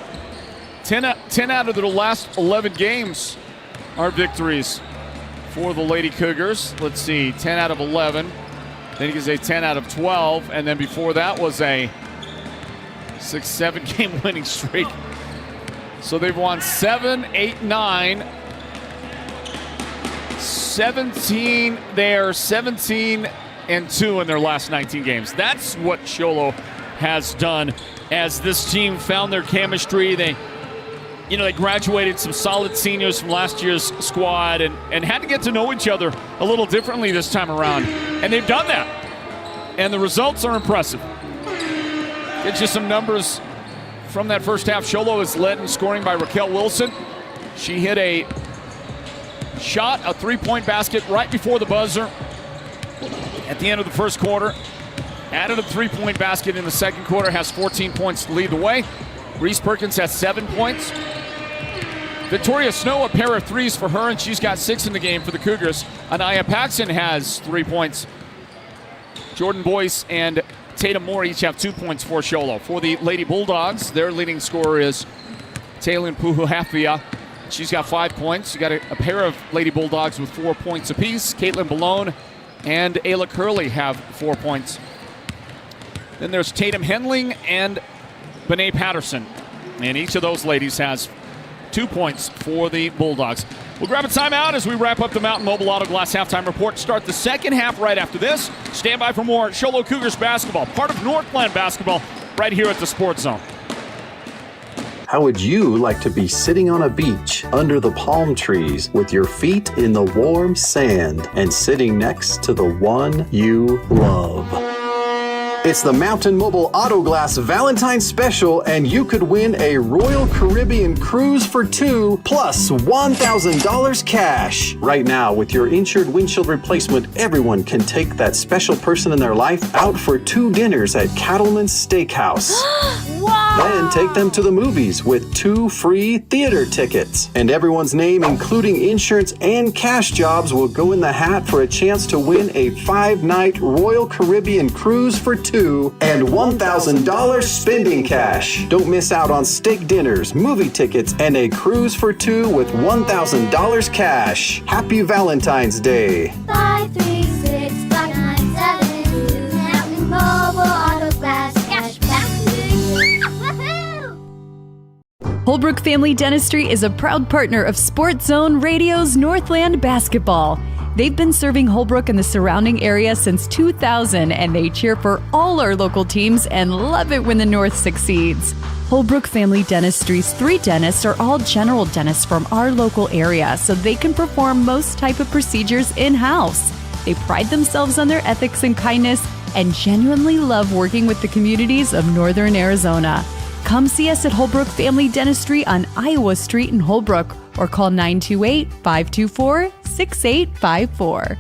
10 out of their last 11 games are victories for the Lady Cougars. Let's see, 10 out of 11. Then you can say 10 out of 12, and then before that was a 6-7 game winning streak. So they've won 7, 8, 9, 17. They're 17-2 in their last 19 games. That's what Show Low has done as this team found their chemistry. They graduated some solid seniors from last year's squad and had to get to know each other a little differently this time around. And they've done that. And the results are impressive. Get you some numbers from that first half. Show Low is led in scoring by Raquel Wilson. She hit a shot, a three-point basket right before the buzzer at the end of the first quarter. Added a three-point basket in the second quarter, has 14 points to lead the way. Reese Perkins has 7 points. Victoria Snow, a pair of threes for her, and she's got 6 in the game for the Cougars. Anaya Paxson has 3 points. Jordan Boyce and Tatum Moore each have 2 points for Show Low. For the Lady Bulldogs, their leading scorer is Taylin Puhuhafia. She's got 5 points. You got a pair of Lady Bulldogs with 4 points apiece. Caitlin Ballone and Ayla Curley have 4 points. Then there's Tatum Henling and Bené Patterson. And each of those ladies has 2 points for the Bulldogs. We'll grab a timeout as we wrap up the Mountain Mobile Auto Glass halftime report. Start the second half right after this. Stand by for more Show Low Cougars basketball, part of Northland Basketball, right here at the Sports Zone. How would you like to be sitting on a beach under the palm trees with your feet in the warm sand and sitting next to the one you love? It's the Mountain Mobile Auto Glass Valentine's Special, and you could win a Royal Caribbean cruise for 2 plus $1,000 cash. Right now, with your insured windshield replacement, everyone can take that special person in their life out for 2 dinners at Cattleman's Steakhouse. Wow! Then take them to the movies with 2 free theater tickets. And everyone's name, including insurance and cash jobs, will go in the hat for a chance to win a 5-night Royal Caribbean cruise for 2 and $1,000 spending cash. Don't miss out on steak dinners, movie tickets, and a cruise for 2 with $1,000 cash. Happy Valentine's Day. 536-597. Mountain Mobile Auto Glass cash back to you. Woohoo! Holbrook Family Dentistry is a proud partner of Sports Zone Radio's Northland Basketball. They've been serving Holbrook and the surrounding area since 2000, and they cheer for all our local teams and love it when the North succeeds. Holbrook Family Dentistry's 3 dentists are all general dentists from our local area, so they can perform most type of procedures in-house. They pride themselves on their ethics and kindness and genuinely love working with the communities of Northern Arizona. Come see us at Holbrook Family Dentistry on Iowa Street in Holbrook, or call 928-524-6854.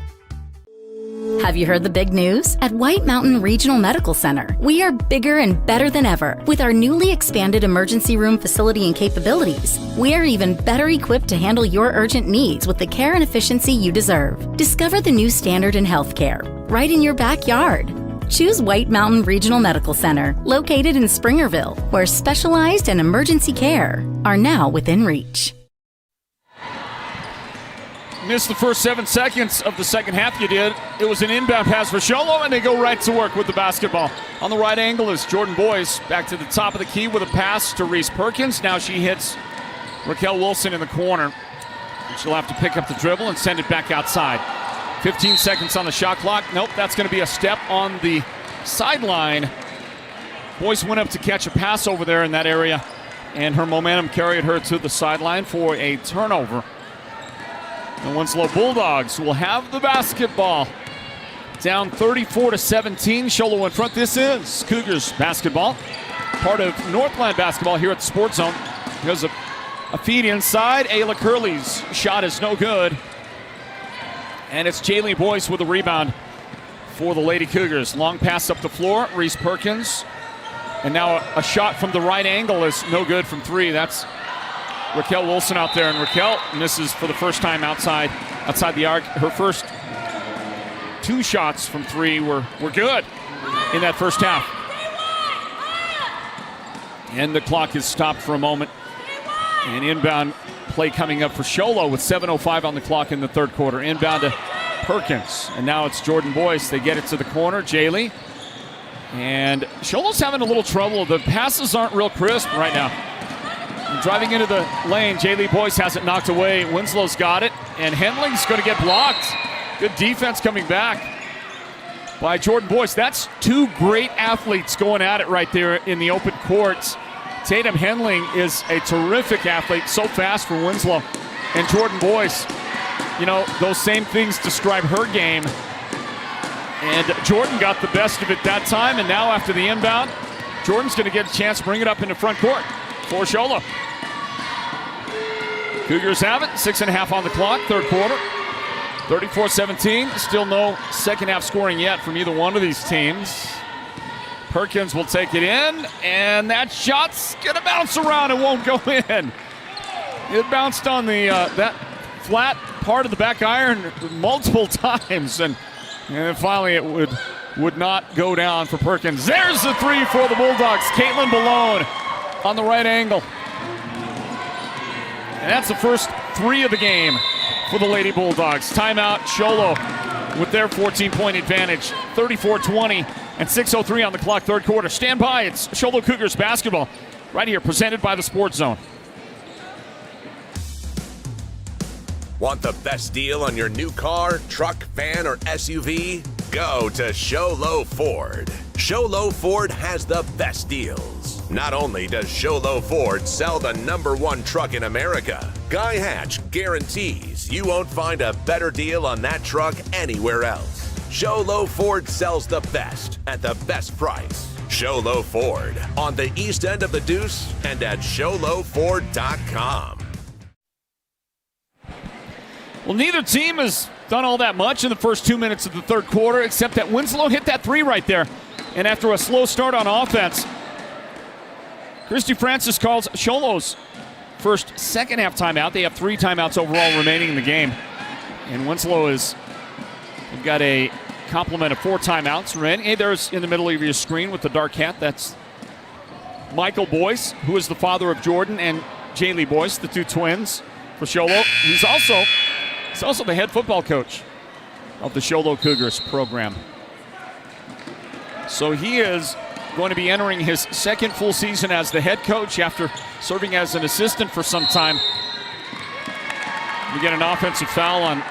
Have you heard the big news? At White Mountain Regional Medical Center, we are bigger and better than ever. With our newly expanded emergency room facility and capabilities, we are even better equipped to handle your urgent needs with the care and efficiency you deserve. Discover the new standard in healthcare right in your backyard. Choose White Mountain Regional Medical Center, located in Springerville, where specialized and emergency care are now within reach. Missed the first 7 seconds of the second half you did. It was an inbound pass for Show Low, and they go right to work with the basketball. On the right angle is Jordan Boyce back to the top of the key with a pass to Reese Perkins. Now she hits Raquel Wilson in the corner. And she'll have to pick up the dribble and send it back outside. 15 seconds on the shot clock. Nope, that's going to be a step on the sideline Boyce went up to catch a pass over there in that area, and her momentum carried her to the sideline for a turnover. The Winslow Bulldogs will have the basketball. Down 34-17, Show Low in front. This is Cougars basketball, part of Northland Basketball here at the Sports Zone. Here's a feed inside. Ayla Curley's shot is no good. And it's Jaylee Boyce with a rebound for the Lady Cougars. Long pass up the floor. Reese Perkins. And now a shot from the right angle is no good from three. That's Raquel Wilson out there. And Raquel misses for the first time outside the arc. Her first 2 shots from three were good in that first half. And the clock is stopped for a moment. And inbound play coming up for Show Low with 7:05 on the clock in the third quarter. Inbound to Perkins. And now it's Jordan Boyce. They get it to the corner. Jaylee. And Show Low's having a little trouble. The passes aren't real crisp right now. And driving into the lane, Jaylee Boyce has it knocked away. Winslow's got it. And Henling's going to get blocked. Good defense coming back by Jordan Boyce. That's 2 great athletes going at it right there in the open courts. Tatum Henling is a terrific athlete, so fast for Winslow. And Jordan Boyce, you know, those same things describe her game. And Jordan got the best of it that time, and now after the inbound, Jordan's going to get a chance to bring it up into front court for Show Low. Cougars have it, 6.5 on the clock, third quarter. 34-17, still no second half scoring yet from either one of these teams. Perkins will take it in, and that shot's gonna bounce around and won't go in. It bounced on the that flat part of the back iron multiple times, and finally it would not go down for Perkins. There's the 3 for the Bulldogs. Caitlin Ballone on the right angle. And that's the first 3 of the game for the Lady Bulldogs. Timeout, Show Low with their 14-point advantage, 34-20, and 6:03 on the clock, third quarter. Stand by, it's Show Low Cougars basketball right here, presented by the Sports Zone. Want the best deal on your new car, truck, van, or SUV? Go to Show Low Ford. Show Low Ford has the best deals. Not only does Show Low Ford sell the #1 truck in America, Guy Hatch guarantees you won't find a better deal on that truck anywhere else. Show Low Ford sells the best at the best price. Show Low Ford on the east end of the Deuce and at ShowLowFord.com. Well, neither team has done all that much in the first 2 minutes of the third quarter, except that Winslow hit that 3 right there. And after a slow start on offense, Christy Francis calls Show Low's first second half timeout. They have 3 timeouts overall remaining in the game. And Winslow they've got a complement of 4 timeouts remaining. Hey, there's in the middle of your screen with the dark hat. That's Michael Boyce, who is the father of Jordan and Jaylee Boyce, the 2 twins for Show Low. He's also the head football coach of the Show Low Cougars program. So he is going to be entering his second full season as the head coach after serving as an assistant for some time. We get an offensive foul on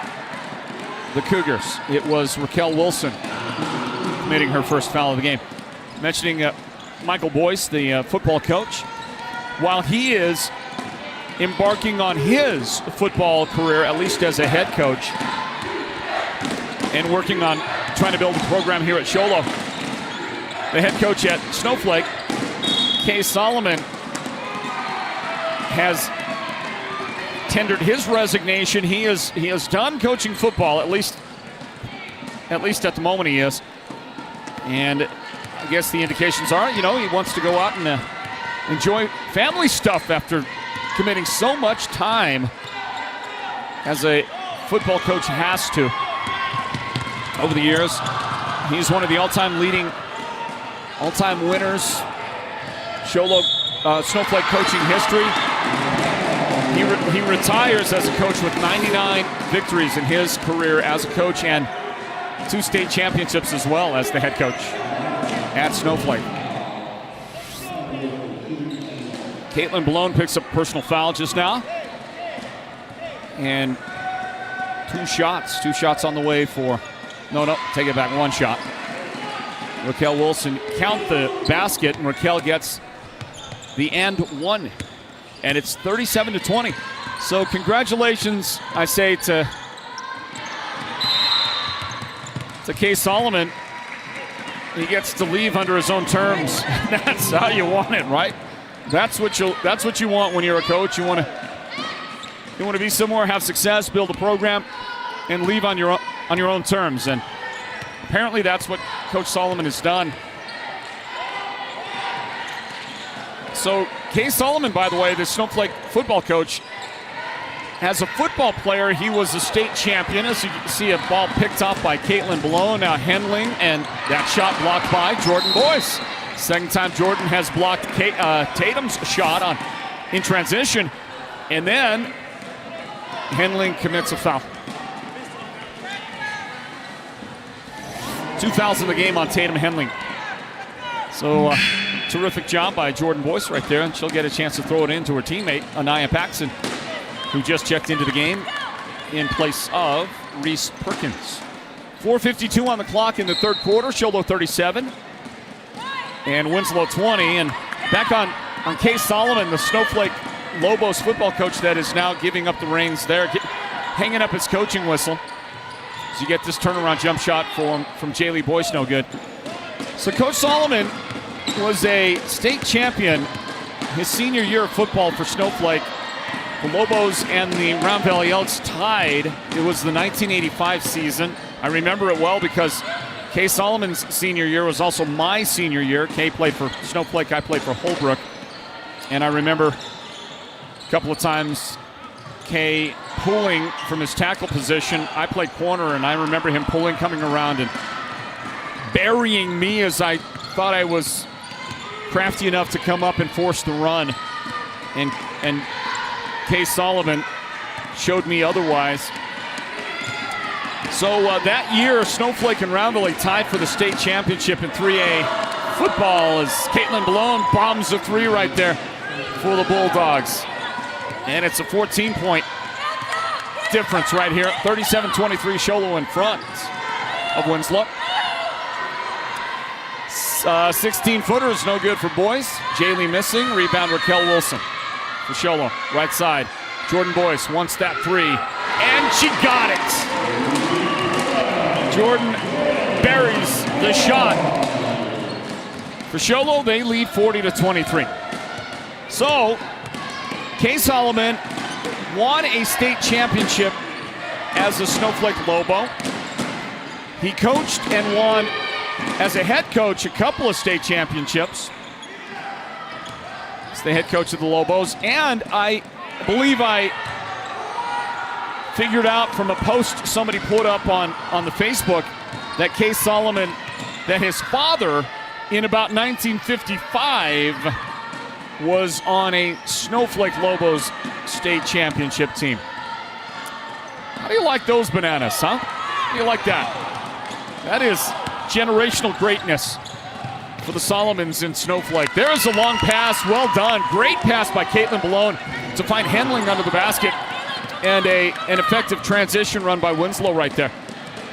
the Cougars. It was Raquel Wilson committing her first foul of the game. Mentioning Michael Boyce, the football coach, while he is embarking on his football career, at least as a head coach, and working on trying to build a program here at Show Low. The head coach at Snowflake, Kay Solomon, has tendered his resignation. He is done coaching football, at least at the moment he is. And I guess the indications are, he wants to go out and enjoy family stuff after committing so much time as a football coach has to over the years. He's one of the all-time winners, Show Low Snowflake coaching history. He retires as a coach with 99 victories in his career as a coach and 2 state championships as well as the head coach at Snowflake. Caitlin Ballone picks up a personal foul just now. And 2 shots on the way for, no, take it back, 1 shot. Raquel Wilson count the basket, and Raquel gets the and one. And it's 37-20. So congratulations, I say, to Kay Solomon. He gets to leave under his own terms. That's how you want it, right? That's what you want when you're a coach. You want to be somewhere, have success, build a program, and leave on your own terms. And apparently that's what Coach Solomon has done. So Kay Solomon, by the way, the Snowflake football coach, as a football player, he was a state champion. As you can see, a ball picked off by Caitlin Blow, now handling, and that shot blocked by Jordan Boyce. Second time Jordan has blocked Tatum's shot in transition, and then Henling commits a foul. 2 fouls in the game on Tatum Henling. So terrific job by Jordan Boyce right there, and she'll get a chance to throw it in to her teammate, Anaya Paxson, who just checked into the game in place of Reese Perkins. 4:52 on the clock in the third quarter. Show Low 37 and Winslow 20. And back on Kay Solomon, the Snowflake Lobos football coach that is now giving up the reins there, hanging up his coaching whistle. So you get this turnaround jump shot from Jaylee Boyce, no good. So Coach Solomon was a state champion his senior year of football for Snowflake. The Lobos and the Round Valley Elks tied. It was the 1985 season. I remember it well because Kay Solomon's senior year was also my senior year. Kay played for Snowflake, I played for Holbrook. And I remember a couple of times Kay pulling from his tackle position. I played corner, and I remember him pulling, coming around, and burying me as I thought I was crafty enough to come up and force the run. And Kay Solomon showed me otherwise. So that year, Snowflake and Round Valley tied for the state championship in 3A football as Caitlin Blown bombs a three right there for the Bulldogs. And it's a 14-point difference right here. 37-23, Show Low in front of Winslow. 16-footer is no good for boys. Jaylee missing. Rebound Raquel Wilson for Show Low. Right side. Jordan Boyce wants that three. And she got it. Jordan buries the shot. For Show Low, they lead 40-23. So, Kay Solomon won a state championship as a Snowflake Lobo. He coached and won as a head coach a couple of state championships. He's the head coach of the Lobos. And I believe I figured out from a post somebody put up on the Facebook that Kay Solomon, that his father in about 1955 was on a Snowflake Lobos state championship team. How do you like those bananas, huh? How do you like that? That is generational greatness for the Solomons in Snowflake. There is a long pass, well done. Great pass by Caitlin Balone to find Henling under the basket, and an effective transition run by Winslow right there.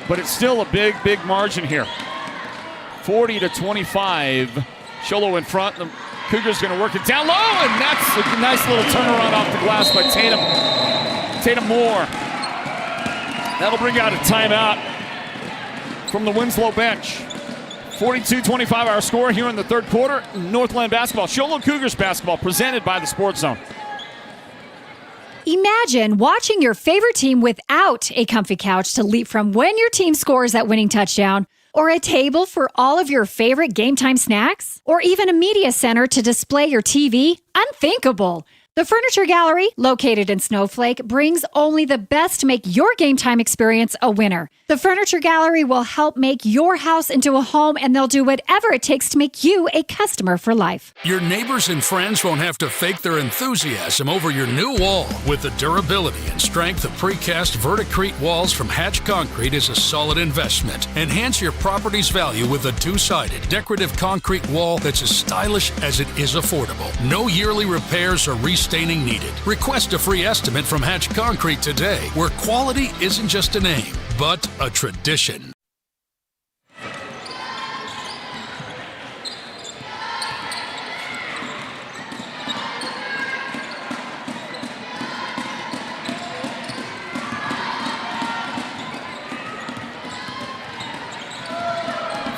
But it's still a big, big margin here. 40-25. Show Low in front. The Cougars going to work it down low, and that's a nice little turnaround off the glass by Tatum Moore. That'll bring out a timeout from the Winslow bench. 42-25 our score here in the third quarter. Northland Basketball, Show Low Cougars basketball, presented by the Sports Zone. Imagine watching your favorite team without a comfy couch to leap from when your team scores that winning touchdown, or a table for all of your favorite game time snacks, or even a media center to display your TV. Unthinkable. The Furniture Gallery, located in Snowflake, brings only the best to make your game time experience a winner. The Furniture Gallery will help make your house into a home, and they'll do whatever it takes to make you a customer for life. Your neighbors and friends won't have to fake their enthusiasm over your new wall. With the durability and strength of precast Verticrete walls from Hatch Concrete is a solid investment. Enhance your property's value with a two-sided decorative concrete wall that's as stylish as it is affordable. No yearly repairs or restaining needed. Request a free estimate from Hatch Concrete today, where quality isn't just a name, but a tradition.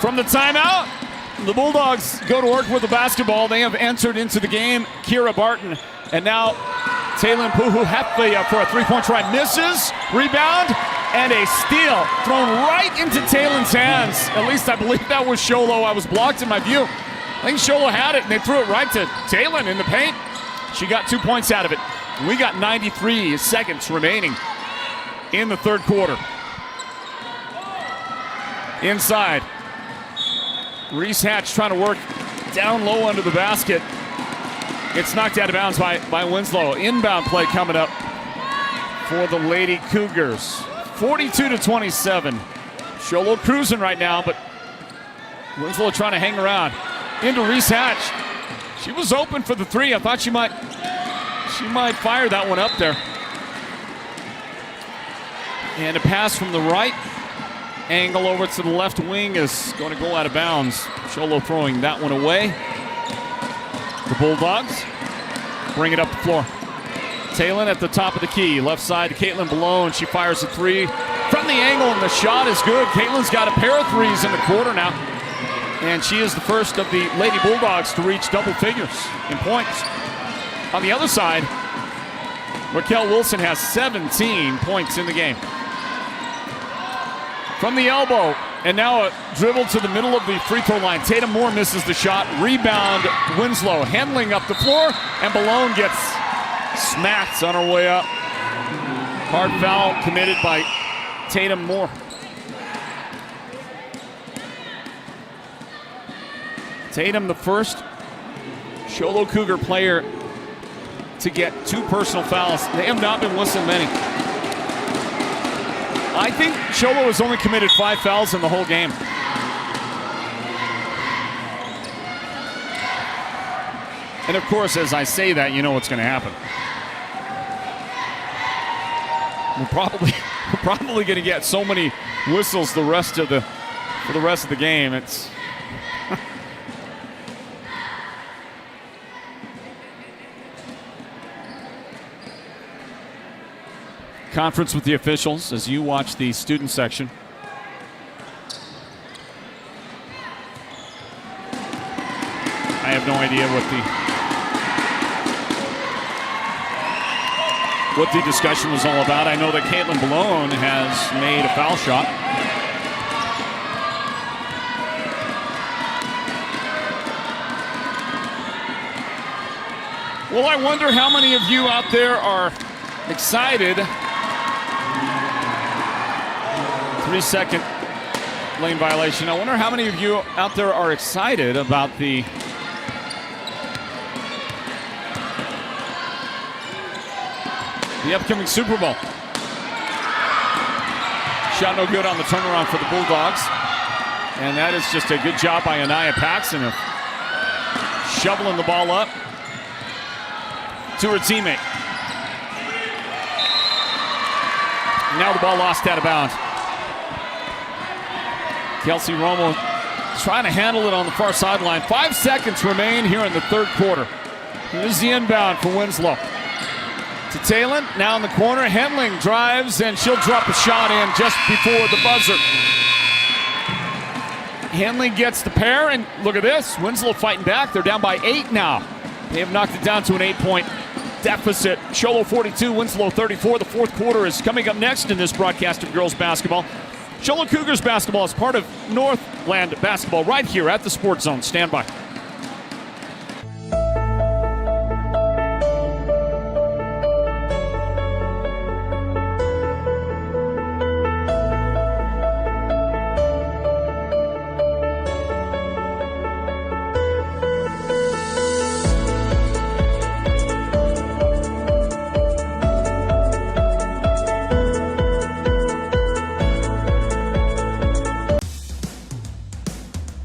From the timeout, the Bulldogs go to work with the basketball. They have entered into the game. Kira Barton, and now Taylin Puhu-Hefley for a three-point try. Misses, rebound, and a steal thrown right into Taylin's hands. At least I believe that was Show Low. I was blocked in my view. I think Show Low had it, and they threw it right to Taylin in the paint. She got 2 points out of it. We got 93 seconds remaining in the third quarter. Inside. Reese Hatch trying to work down low under the basket. It's knocked out of bounds by Winslow. Inbound play coming up for the Lady Cougars. 42-27. Show Low cruising right now, but Winslow trying to hang around. Into Reese Hatch. She was open for the three. I thought she might fire that one up there. And a pass from the right angle over to the left wing is going to go out of bounds. Show Low throwing that one away. The Bulldogs bring it up the floor. Taylin at the top of the key. Left side to Caitlin Malone. She fires a three from the angle, and the shot is good. Caitlin's got a pair of threes in the quarter now. And she is the first of the Lady Bulldogs to reach double figures in points. On the other side, Raquel Wilson has 17 points in the game. From the elbow, and now a dribble to the middle of the free throw line. Tatum Moore misses the shot. Rebound, Winslow handling up the floor, and Malone gets smacked on her way up. Hard foul committed by Tatum Moore. Tatum, the first Show Low Cougar player to get 2 personal fouls. They have not been whistling many. I think Show Low has only committed 5 fouls in the whole game. And of course, as I say that, you know what's going to happen. We're probably going to get so many whistles for the rest of the game. It's conference with the officials as you watch the student section. I have no idea what the discussion was all about. I know that Caitlin Malone has made a foul shot. Well, I wonder how many of you out there are excited. 3-second lane violation. I wonder how many of you out there are excited about the upcoming Super Bowl. Shot no good on the turnaround for the Bulldogs. And that is just a good job by Anaya Paxson of shoveling the ball up to her teammate. Now the ball lost out of bounds. Kelsey Romo trying to handle it on the far sideline. 5 seconds remain here in the third quarter. Here's the inbound for Winslow. To Taylin, now in the corner. Henling drives, and she'll drop a shot in just before the buzzer. Henling gets the pair, and look at this. Winslow fighting back. They're down by 8 now. They have knocked it down to an 8-point deficit. Show Low 42, Winslow 34. The fourth quarter is coming up next in this broadcast of girls basketball. Show Low Cougars basketball is part of Northland Basketball right here at the Sports Zone. Stand by.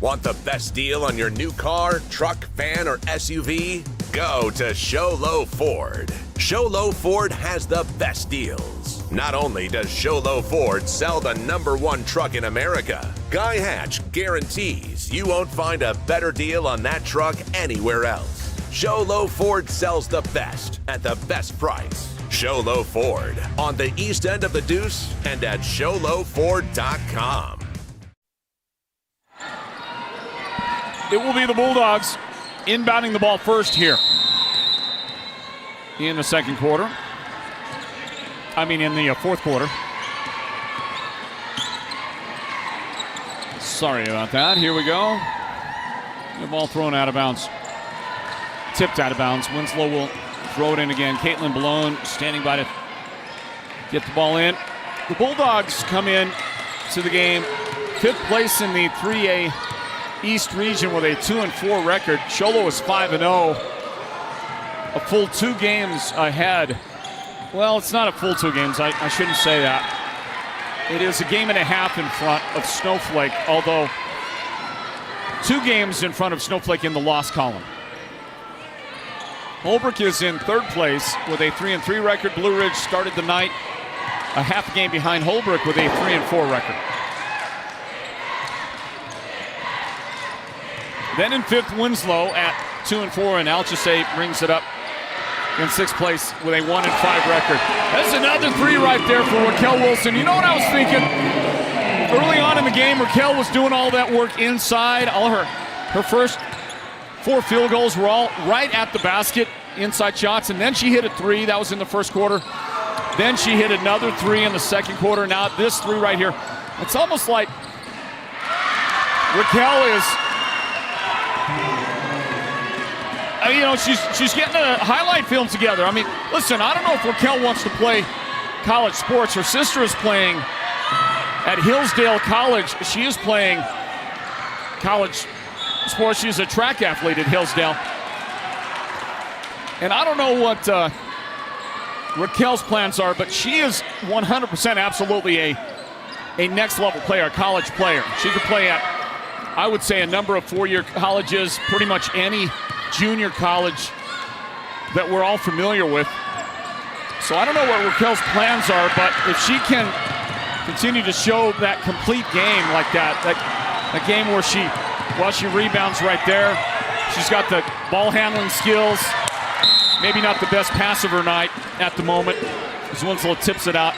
Want the best deal on your new car, truck, van, or SUV? Go to Show Low Ford. Show Low Ford has the best deals. Not only does Show Low Ford sell the #1 truck in America, Guy Hatch guarantees you won't find a better deal on that truck anywhere else. Show Low Ford sells the best at the best price. Show Low Ford on the east end of the Deuce and at showlowford.com. it will be the Bulldogs inbounding the ball first here in the second quarter. In the fourth quarter. Sorry about that. Here we go. The ball thrown out of bounds. Tipped out of bounds. Winslow will throw it in again. Caitlin Balone standing by to get the ball in. The Bulldogs come in to the game 5th place in the 3A East region with a 2-4 record. Show Low is 5-0. A full 2 games ahead. Well, it's not a full 2 games. I shouldn't say that. It is a game and a half in front of Snowflake, although 2 games in front of Snowflake in the loss column. Holbrook is in 3rd place with a 3-3 record. Blue Ridge started the night a half game behind Holbrook with a 3-4 record. Then in 5th, Winslow at 2-4, and Alchese brings it up in 6th place with a 1-5 record. That's another 3 right there for Raquel Wilson. You know what I was thinking? Early on in the game, Raquel was doing all that work inside. All her first 4 field goals were all right at the basket, inside shots, and then she hit a 3. That was in the first quarter. Then she hit another 3 in the second quarter. Now this 3 right here. It's almost like Raquel is, she's getting a highlight film together. Listen, I don't know if Raquel wants to play college sports. Her sister is playing at Hillsdale College. She is playing college sports. She's a track athlete at Hillsdale. And I don't know what Raquel's plans are, but she is 100% absolutely a next level player, a college player. She could play at, I would say, a number of 4-year colleges, pretty much any junior college that we're all familiar with. So I don't know what Raquel's plans are, but if she can continue to show that complete game like that game where she rebounds right there, she's got the ball handling skills, maybe not the best pass of her night at the moment as Winslow tips it out.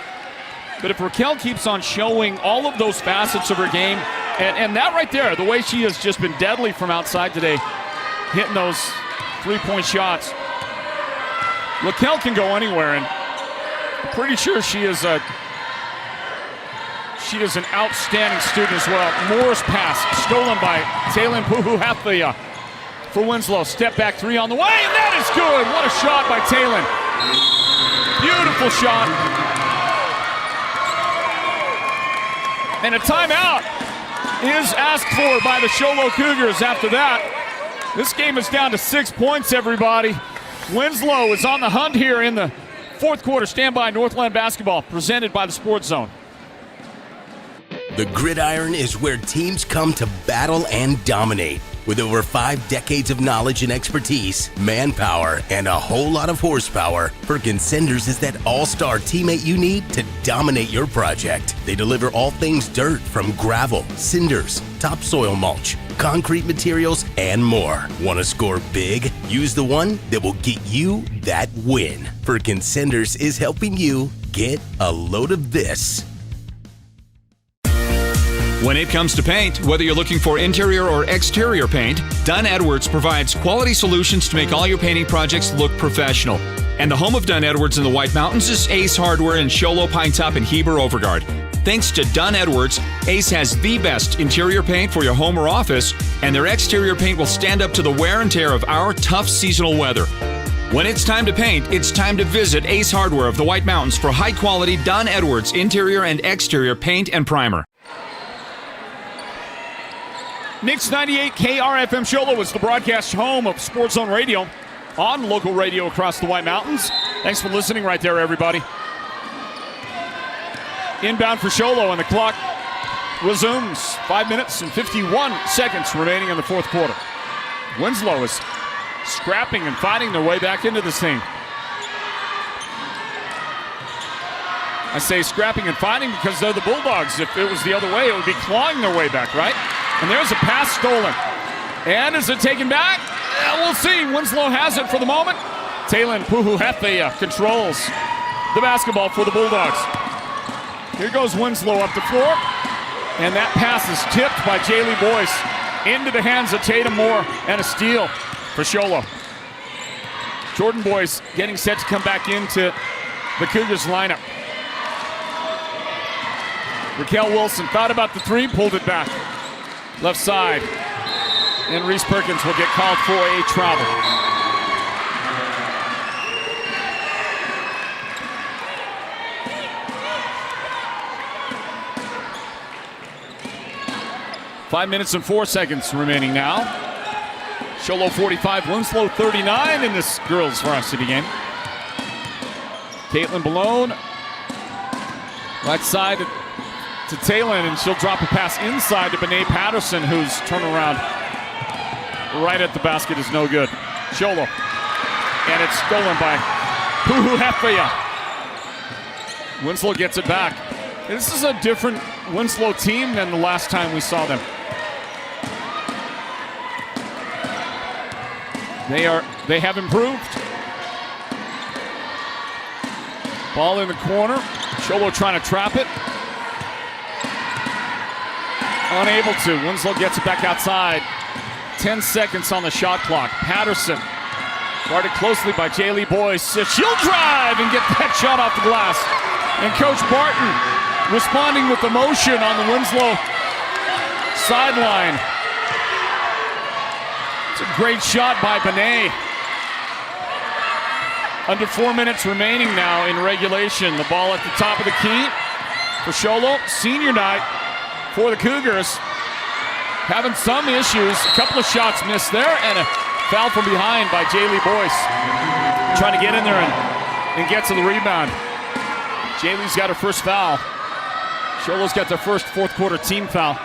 But if Raquel keeps on showing all of those facets of her game, and that right there, the way she has just been deadly from outside today, hitting those 3-point shots. Raquel can go anywhere, and I'm pretty sure she is an outstanding student as well. Moore's pass stolen by Taylin Puhuhafia for Winslow. Step back 3 on the way, and that is good. What a shot by Taylin. Beautiful shot. And a timeout is asked for by the Show Low Cougars after that. This game is down to 6 points, everybody. Winslow is on the hunt here in the fourth quarter. Stand by, Northland Basketball, presented by the Sports Zone. The gridiron is where teams come to battle and dominate. With over 5 decades of knowledge and expertise, manpower, and a whole lot of horsepower, Perkins Cinders is that all-star teammate you need to dominate your project. They deliver all things dirt, from gravel, cinders, topsoil mulch, concrete materials, and more. Want to score big? Use the one that will get you that win. Perkins Cinders is helping you get a load of this. When it comes to paint, whether you're looking for interior or exterior paint, Dunn Edwards provides quality solutions to make all your painting projects look professional. And the home of Dunn Edwards in the White Mountains is Ace Hardware in Show Low, Pine Top, and Heber Overgard. Thanks to Dunn Edwards, Ace has the best interior paint for your home or office, and their exterior paint will stand up to the wear and tear of our tough seasonal weather. When it's time to paint, it's time to visit Ace Hardware of the White Mountains for high-quality Dunn Edwards interior and exterior paint and primer. Mix 98 KRFM Show Low is the broadcast home of Sports Zone Radio on local radio across the White Mountains. Thanks for listening right there, everybody. Inbound for Show Low, and the clock resumes. 5 minutes and 51 seconds remaining in the fourth quarter. Winslow is scrapping and fighting their way back into this thing. I say scrapping and fighting because they're the Bulldogs. If it was the other way, it would be clawing their way back, right? And there's a pass stolen. And is it taken back? We'll see. Winslow has it for the moment. Taylin Puhuhefea controls the basketball for the Bulldogs. Here goes Winslow up the floor. And that pass is tipped by Jaylee Boyce. into the hands of Tatum Moore, and a steal for Show Low. Jordan Boys getting set to come back into the Cougars lineup. Raquel Wilson thought about the three, pulled it back. Left side. And Reese Perkins will get called for a travel. Five minutes and 4 seconds remaining now. Show Low 45, Winslow 39 in this girls varsity game. Caitlin Balone, right side to Taylor, and she'll drop a pass inside to Bené Patterson, whose turnaround right at the basket is no good. Show Low, and it's stolen by Puhu Hefeya. Winslow gets it back. This is a different Winslow team than the last time we saw them. They have improved. Ball in the corner. Show Low trying to trap it. Unable to. Winslow gets it back outside. 10 seconds on the shot clock. Patterson guarded closely by Jaylee Boyce. She'll drive and get that shot off the glass. And Coach Barton responding with emotion on the Winslow sideline. It's a great shot by Bené. Under 4 minutes remaining now in regulation. The ball at the top of the key for Show Low. Senior night for the Cougars. Having some issues. A couple of shots missed there, and a foul from behind by Jaylee Boyce. Trying to get in there and get to the rebound. Jaylee's got her first foul. Show Low's got their first fourth quarter team foul.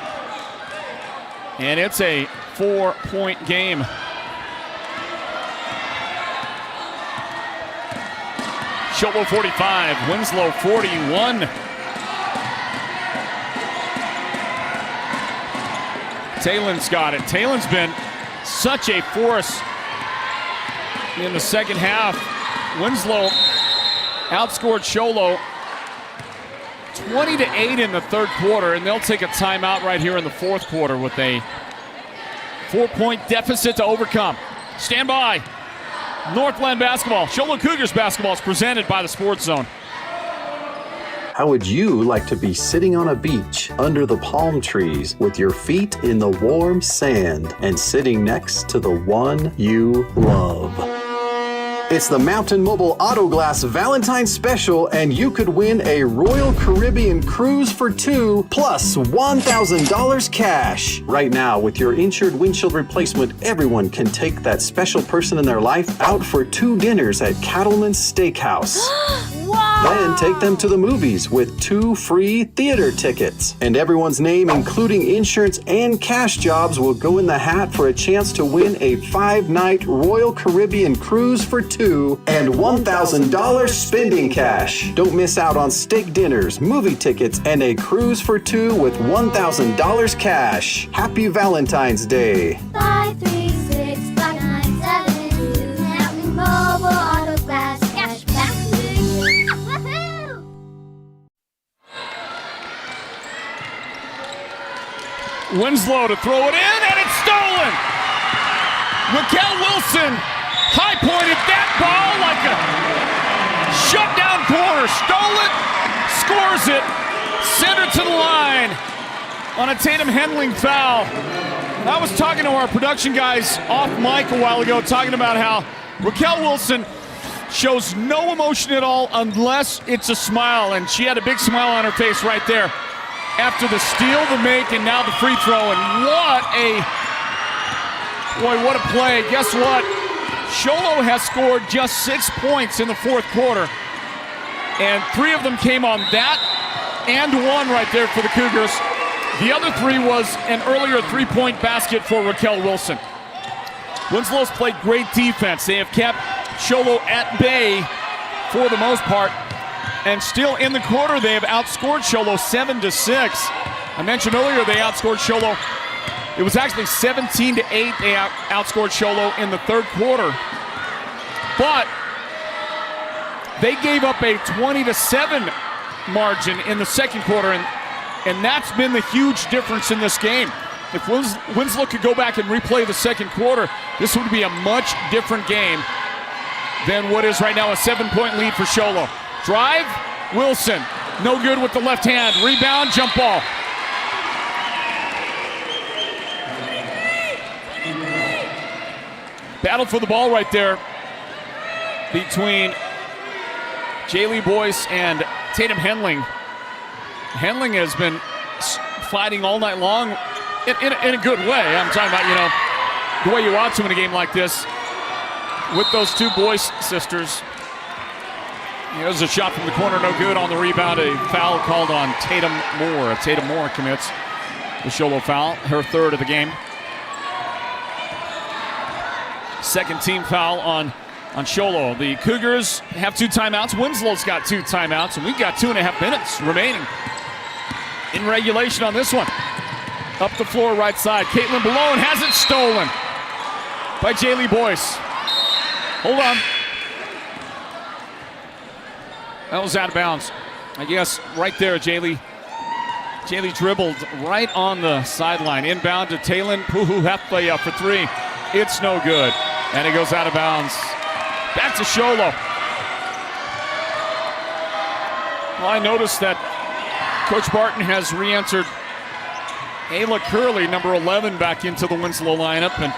And it's a 4-point game. Show Low 45, Winslow 41. Taylon's got it. Taylon's been such a force in the second half. Winslow outscored Show Low 20-8 in the third quarter, and they'll take a timeout right here in the fourth quarter with a 4-point deficit to overcome. Stand by. Northland Basketball, Show Low Cougars basketball is presented by the Sports Zone. How would you like to be sitting on a beach under the palm trees with your feet in the warm sand and sitting next to the one you love? It's the Mountain Mobile Auto Glass Valentine's Special, and you could win a Royal Caribbean cruise for two plus $1,000 cash. Right now, with your insured windshield replacement, everyone can take that special person in their life out for 2 dinners at Cattleman's Steakhouse. Then take them to the movies with 2 free theater tickets. And everyone's name, including insurance and cash jobs, will go in the hat for a chance to win a 5-night Royal Caribbean cruise for 2 and $1,000 spending cash. Don't miss out on steak dinners, movie tickets, and a cruise for 2 with $1,000 cash. Happy Valentine's Day. 536-597 Mountain Mobile Auto Glass Cash Back to you. Woohoo! Winslow to throw it in, and it's stolen. Raquel Wilson high-pointed that ball like a shutdown corner. Stole it, scores it, sent her to the line on a Tatum Henling foul. And I was talking to our production guys off mic a while ago, talking about how Raquel Wilson shows no emotion at all unless it's a smile, and she had a big smile on her face right there after the steal, the make, and now the free throw. And what a play. Guess what? Show Low has scored just 6 points in the fourth quarter, and 3 of them came on that and 1 right there for the Cougars. The other 3 was an earlier 3-point basket for Raquel Wilson. Winslow's played great defense. They have kept Show Low at bay for the most part, and still in the quarter they have outscored Show Low 7-6. I mentioned earlier they outscored Show Low. It was actually 17-8 they outscored Show Low in the third quarter. But they gave up a 20-7 margin in the second quarter, and that's been the huge difference in this game. if Winslow could go back and replay the second quarter, this would be a much different game than what is right now, a 7-point lead for Show Low. Drive, Wilson, no good with the left hand. Rebound, jump ball. Battle for the ball right there between Jaylee Boyce and Tatum Henling. Henling has been fighting all night long in a good way. I'm talking about, the way you want to in a game like this with those two Boyce sisters. There's a shot from the corner, no good. On the rebound, a foul called on Tatum Moore. Tatum Moore commits the Show Low foul, her third of the game. Second team foul on Show Low. The Cougars have 2 timeouts. Winslow's got 2 timeouts, and we've got 2.5 minutes remaining in regulation on this one. Up the floor, right side. Caitlin Malone has it stolen by Jaylee Boyce. Hold on. That was out of bounds. I guess right there, Jaylee dribbled right on the sideline. Inbound to Taylin Puhu-Hefley up for 3. It's no good. And it goes out of bounds. Back to Show Low. Well, I noticed that Coach Barton has re-entered Ayla Curley, number 11, back into the Winslow lineup. And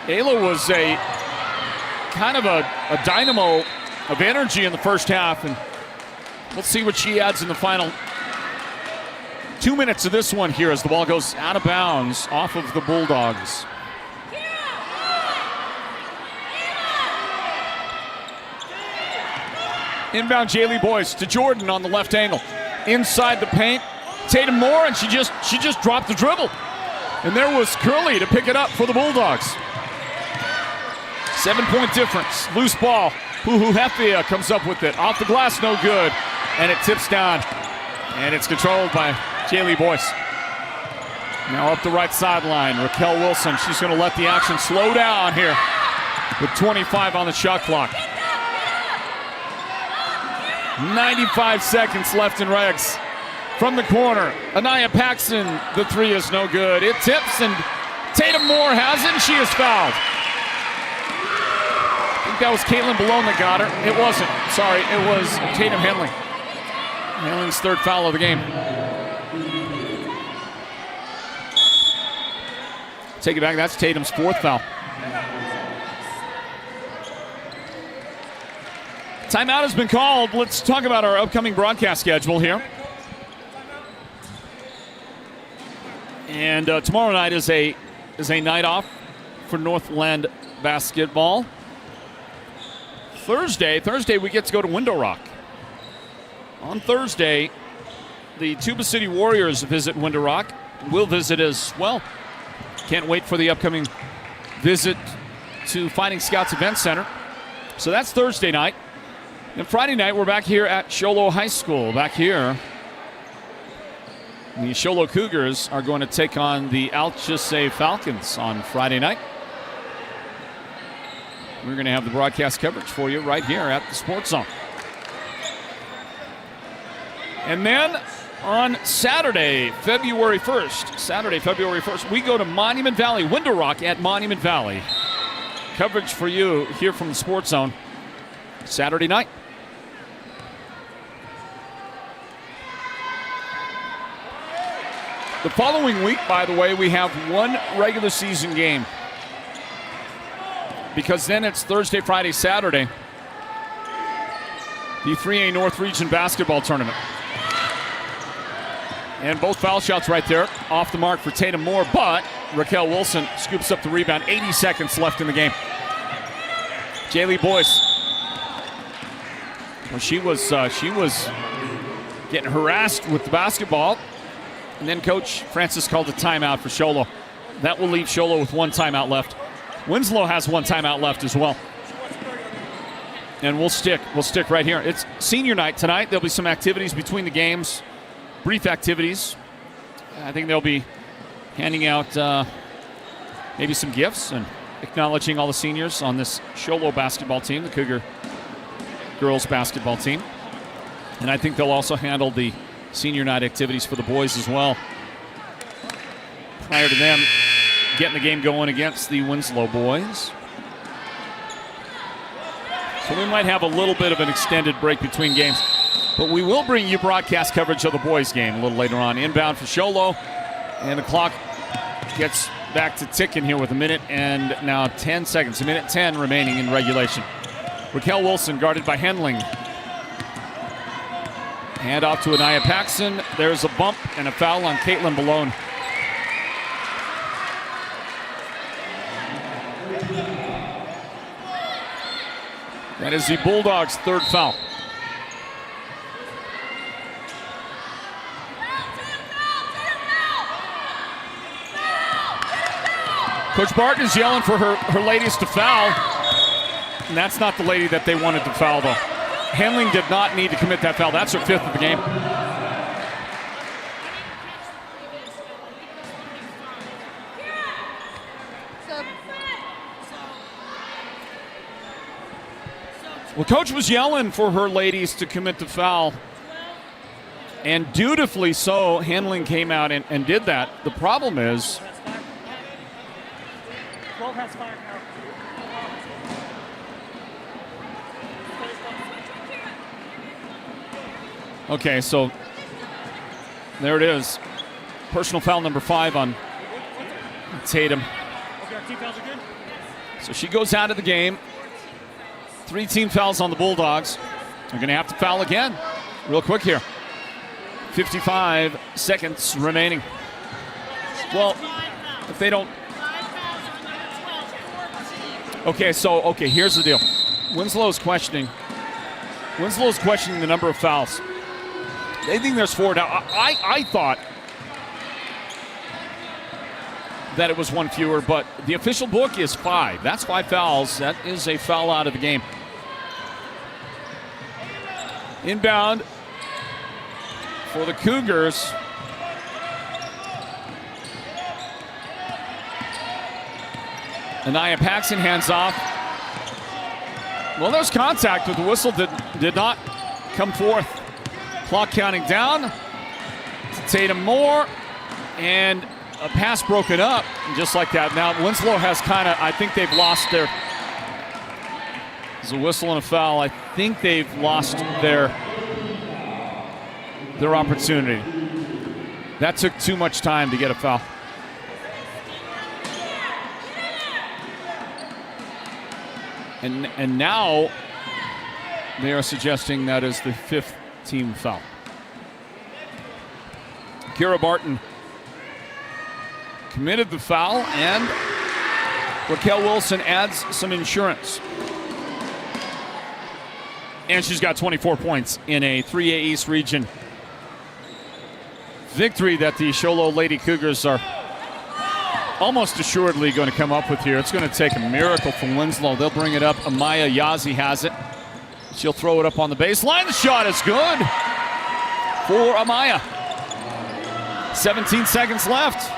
Ayla was a kind of a dynamo of energy in the first half. And let's see what she adds in the final 2 minutes of this one here as the ball goes out of bounds off of the Bulldogs. Inbound Jaylee Boyce to Jordan on the left angle. Inside the paint, Tatum Moore, and she just dropped the dribble. And there was Curley to pick it up for the Bulldogs. 7-point difference. Loose ball. Puhu-Hefley comes up with it. Off the glass, no good. And it tips down. And it's controlled by Jaylee Boyce. Now up the right sideline, Raquel Wilson. She's going to let the action slow down here with 25 on the shot clock. 95 seconds left in regs. From the corner, Anaya Paxson, the 3 is no good. It tips, and Tatum Moore has it, and she is fouled. I think that was Caitlin Malone that got her. It wasn't. Sorry, it was Tatum Henling. Henling's 3rd foul of the game. Take it back, that's Tatum's 4th foul. Timeout has been called. Let's talk about our upcoming broadcast schedule here. And tomorrow night is a night off for Northland Basketball. Thursday we get to go to Window Rock. On Thursday, the Tuba City Warriors visit Window Rock. We'll visit as well. Can't wait for the upcoming visit to Fighting Scouts Event Center. So that's Thursday night. And Friday night, we're back here at Show Low High School. Back here, the Show Low Cougars are going to take on the Alchese Falcons on Friday night. We're going to have the broadcast coverage for you right here at the Sports Zone. And then on Saturday, February 1st, we go to Monument Valley, Window Rock at Monument Valley. Coverage for you here from the Sports Zone Saturday night. The following week, by the way, we have one regular season game. Because then it's Thursday, Friday, Saturday. The 3A North Region Basketball Tournament. And both foul shots right there, off the mark for Tatum Moore, but Raquel Wilson scoops up the rebound. 80 seconds left in the game. Jaylee Boyce. Well, she was getting harassed with the basketball. And then Coach Francis called a timeout for Show Low. That will leave Show Low with 1 timeout left. Winslow has 1 timeout left as well. And we'll stick right here. It's senior night tonight. There'll be some activities between the games, brief activities. I think they'll be handing out maybe some gifts and acknowledging all the seniors on this Show Low basketball team, the Cougar girls basketball team. And I think they'll also handle the senior night activities for the boys as well. Prior to them getting the game going against the Winslow boys. So we might have a little bit of an extended break between games. But we will bring you broadcast coverage of the boys' game a little later on. Inbound for Show Low. And the clock gets back to ticking here with a minute and now 10 seconds. A minute 10 remaining in regulation. Raquel Wilson guarded by Henling. Hand off to Anaya Paxson. There's a bump and a foul on Caitlin Balone. That is the Bulldogs' third foul. Coach Barton is yelling for her ladies to foul. And that's not the lady that they wanted to foul, though. Henling did not need to commit that foul. That's her fifth of the game. Well, Coach was yelling for her ladies to commit the foul. And dutifully so, Henling came out and did that. The problem is... Okay, so there it is. Personal foul number 5 on Tatum. So she goes out of the game. 3 team fouls on the Bulldogs. They're going to have to foul again real quick here. 55 seconds remaining. Well, if they don't... Okay, here's the deal. Winslow's questioning the number of fouls. They think there's 4. Now, I thought that it was 1 fewer, but the official book is 5. That's 5 fouls. That is a foul out of the game. Inbound for the Cougars. Anaya Paxson hands off. Well, there's contact, but the whistle did not come forth. Clock counting down. Tatum Moore, and a pass broken up, just like that. Now Winslow has kind of, I think they've lost their, there's a whistle and a foul. I think they've lost their opportunity. That took too much time to get a foul. And now they are suggesting that is the 5th team foul. Kira Barton committed the foul, and Raquel Wilson adds some insurance. And she's got 24 points in a 3A East region victory that the Show Low Lady Cougars are almost assuredly going to come up with here. It's going to take a miracle from Winslow. They'll bring it up. Amaya Yazi has it. She'll throw it up on the baseline. The shot is good for Amaya. 17 seconds left.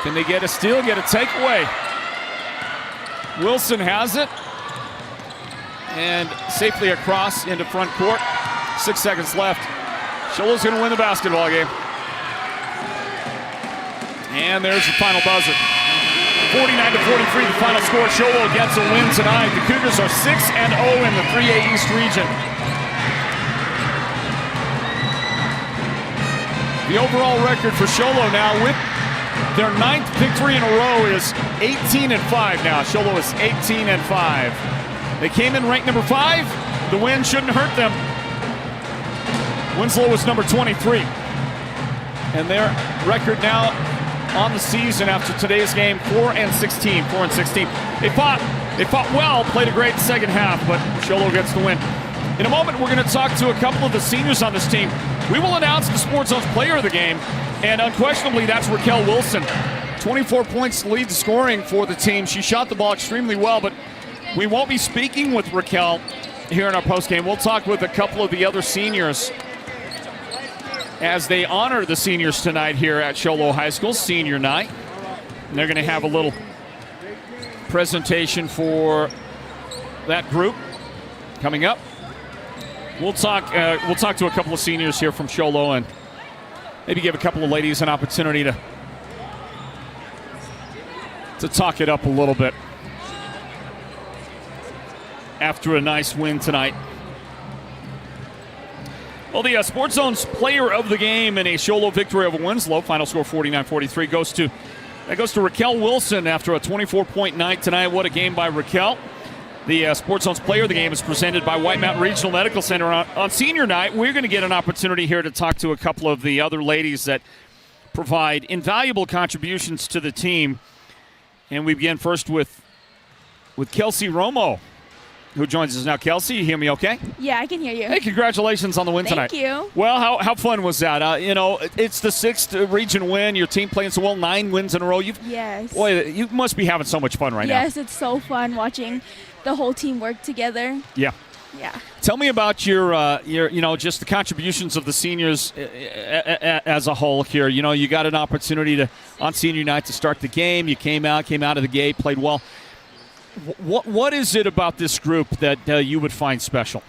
Can they get a steal, get a takeaway? Wilson has it. And safely across into front court. 6 seconds left. Show Low's going to win the basketball game. And there's the final buzzer. 49-43, the final score. Show Low gets a win tonight. The Cougars are 6-0 in the 3A East region. The overall record for Show Low now with their 9th victory in a row is 18-5 now. Show Low is 18-5. They came in ranked number 5. The win shouldn't hurt them. Winslow was number 23. And their record now on the season after today's game, 4-16. They fought well, played a great second half, but Show Low gets the win. In a moment, we're going to talk to a couple of the seniors on this team. We will announce the Sports Zone's player of the game, and unquestionably, that's Raquel Wilson. 24 points to lead the scoring for the team. She shot the ball extremely well, but we won't be speaking with Raquel here in our postgame. We'll talk with a couple of the other seniors as they honor the seniors tonight here at Show Low High School, senior night. And they're going to have a little presentation for that group coming up. We'll talk to a couple of seniors here from Show Low and maybe give a couple of ladies an opportunity to talk it up a little bit after a nice win tonight. Well, the Sports Zone's player of the game in a Show Low victory over Winslow, final score 49-43, goes to Raquel Wilson after a 24-point night tonight. What a game by Raquel. The Sports Zone's player of the game is presented by White Mountain Regional Medical Center. On senior night, we're going to get an opportunity here to talk to a couple of the other ladies that provide invaluable contributions to the team. And we begin first with Kelsey Romo, who joins us now. Kelsey, you hear me okay? Yeah, I can hear you. Hey, congratulations on the win tonight. Thank you. Well, how fun was that? It's the 6th region win. Your team playing so well, 9 wins in a row. Yes. Boy, you must be having so much fun right now. Yes, it's so fun watching the whole team work together. Yeah. Yeah. Tell me about your just the contributions of the seniors as a whole here. You got an opportunity on senior night to start the game. You came out of the gate, played well. What is it about this group that you would find special?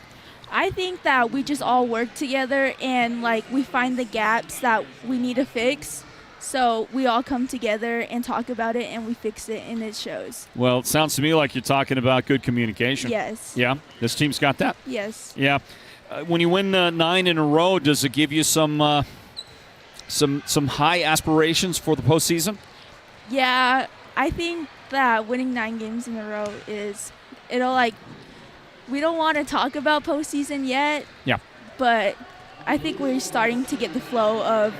I think that we just all work together and we find the gaps that we need to fix. So we all come together and talk about it, and we fix it, and it shows. Well, it sounds to me like you're talking about good communication. Yes. Yeah? This team's got that? Yes. Yeah. When you win 9 in a row, does it give you some high aspirations for the postseason? Yeah, I think that winning 9 games in a row we don't want to talk about postseason yet. Yeah. But I think we're starting to get the flow of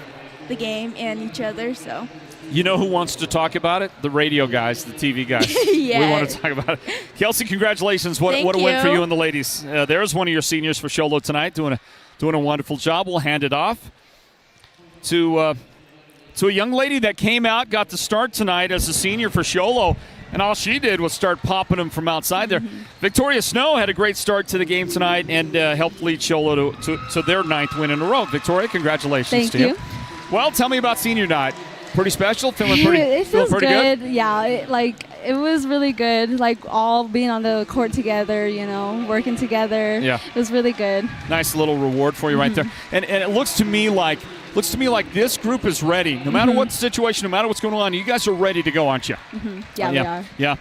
the game and each other, so. You know who wants to talk about it? The radio guys, the TV guys. Yeah. We want to talk about it. Kelsey, congratulations. What a win for you and the ladies. There's one of your seniors for Show Low tonight doing a wonderful job. We'll hand it off to a young lady that came out, got the start tonight as a senior for Show Low, and all she did was start popping them from outside there. Victoria Snow had a great start to the game tonight and helped lead Show Low to their 9th win in a row. Victoria, congratulations to you. Well, tell me about senior night. Pretty special? Feeling pretty It feels pretty good? Yeah, it was really good. All being on the court together, working together. Yeah. It was really good. Nice little reward for you right there. And it looks to me like this group is ready. No matter what the situation, no matter what's going on, you guys are ready to go, aren't you? Yeah, we are. Yeah.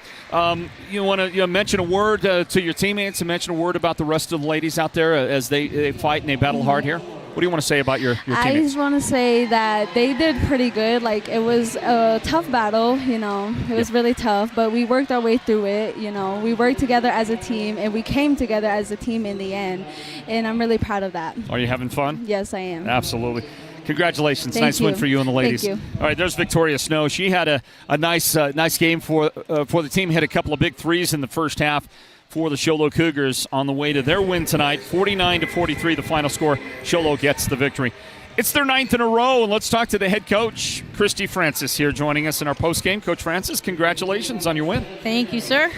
You want to mention a word to your teammates and mention a word about the rest of the ladies out there as they fight and they battle hard here? What do you want to say about your teammates? I just want to say that they did pretty good. It was a tough battle, It was really tough, but we worked our way through it, We worked together as a team, and we came together as a team in the end, and I'm really proud of that. Are you having fun? Yes, I am. Absolutely. Congratulations. Thank nice you. win for you and the ladies. Thank you. All right, there's Victoria Snow. She had a nice game for the team. Hit a couple of big threes in the first half for the Show Low Cougars on the way to their win tonight. 49-43, the final score. Show Low gets the victory. It's their 9th in a row, and let's talk to the head coach, Christy Francis, here joining us in our postgame. Coach Francis, congratulations on your win. Thank you, sir.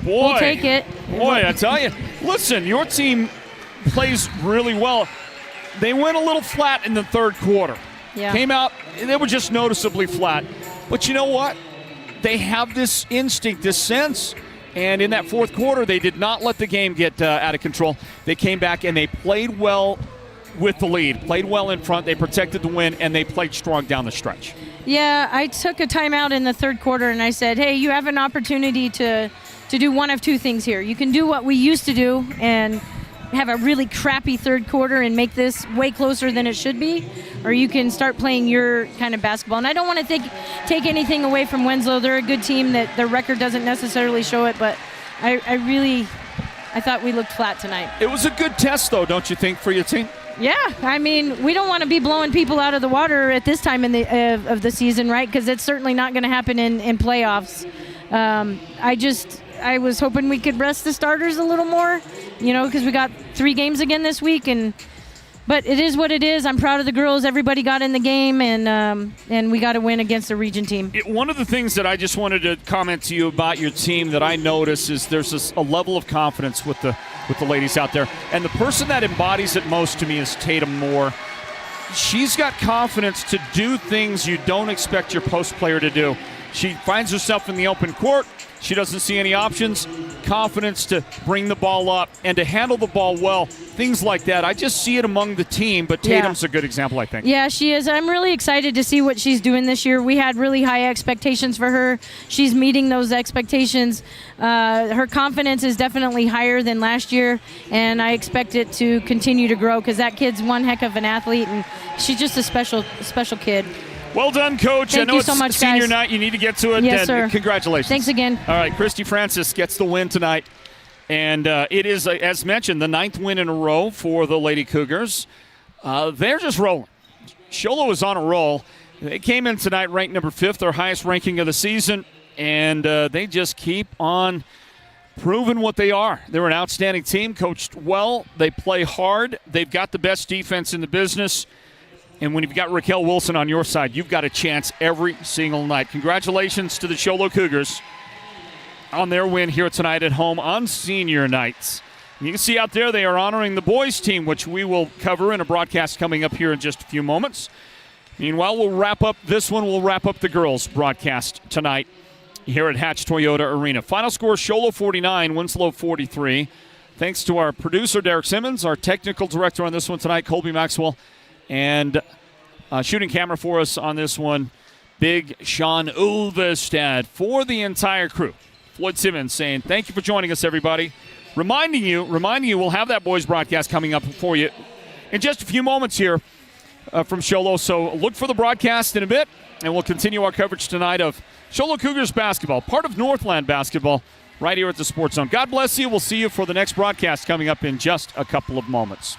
Boy, we'll take it. Boy, I tell you. Listen, your team plays really well. They went a little flat in the third quarter. Yeah. Came out, they were just noticeably flat. But you know what? They have this instinct, this sense. And in that fourth quarter, they did not let the game get out of control. They came back and they played well with the lead, played well in front. They protected the win, and they played strong down the stretch. Yeah, I took a timeout in the third quarter, and I said, hey, you have an opportunity to do one of two things here. You can do what we used to do and have a really crappy third quarter and make this way closer than it should be, or you can start playing your kind of basketball. And I don't want to take anything away from Winslow. They're a good team that their record doesn't necessarily show it, but I thought we looked flat tonight. It was a good test, though, don't you think, for your team? Yeah, I mean, we don't want to be blowing people out of the water at this time in of the season, right? Because it's certainly not going to happen in playoffs. I was hoping we could rest the starters a little more, because we got 3 games again this week, but it is what it is. I'm proud of the girls. Everybody got in the game, and we got to win against a region team. One of the things that I just wanted to comment to you about your team that I notice is there's a level of confidence with the ladies out there, and the person that embodies it most to me is Tatum Moore. She's got confidence to do things you don't expect your post player to do. She finds herself in the open court. She doesn't see any options. Confidence to bring the ball up and to handle the ball well. Things like that. I just see it among the team, but Tatum's a good example, I think. Yeah, she is. I'm really excited to see what she's doing this year. We had really high expectations for her. She's meeting those expectations. Her confidence is definitely higher than last year, and I expect it to continue to grow because that kid's one heck of an athlete, and she's just a special kid. Well done, Coach. Thank I know you it's so much, senior guys. night. You need to get to it. Yes, sir. Congratulations. Thanks again. All right, Christy Francis gets the win tonight. And it is, as mentioned, the 9th win in a row for the Lady Cougars. They're just rolling. Show Low is on a roll. They came in tonight ranked number 5th, their highest ranking of the season. And they just keep on proving what they are. They're an outstanding team, coached well. They play hard. They've got the best defense in the business. And when you've got Raquel Wilson on your side, you've got a chance every single night. Congratulations to the Show Low Cougars on their win here tonight at home on senior nights. And you can see out there they are honoring the boys team, which we will cover in a broadcast coming up here in just a few moments. Meanwhile, we'll wrap up this one. We'll wrap up the girls broadcast tonight here at Hatch Toyota Arena. Final score, Show Low 49, Winslow 43. Thanks to our producer, Derek Simmons, our technical director on this one tonight, Colby Maxwell, and shooting camera for us on this one, Big Sean Ulvestad. For the entire crew, Floyd Simmons saying thank you for joining us, everybody. Reminding you, we'll have that boys broadcast coming up for you in just a few moments here from Show Low. So look for the broadcast in a bit, and we'll continue our coverage tonight of Show Low Cougars basketball, part of Northland Basketball, right here at the Sports Zone. God bless you. We'll see you for the next broadcast coming up in just a couple of moments.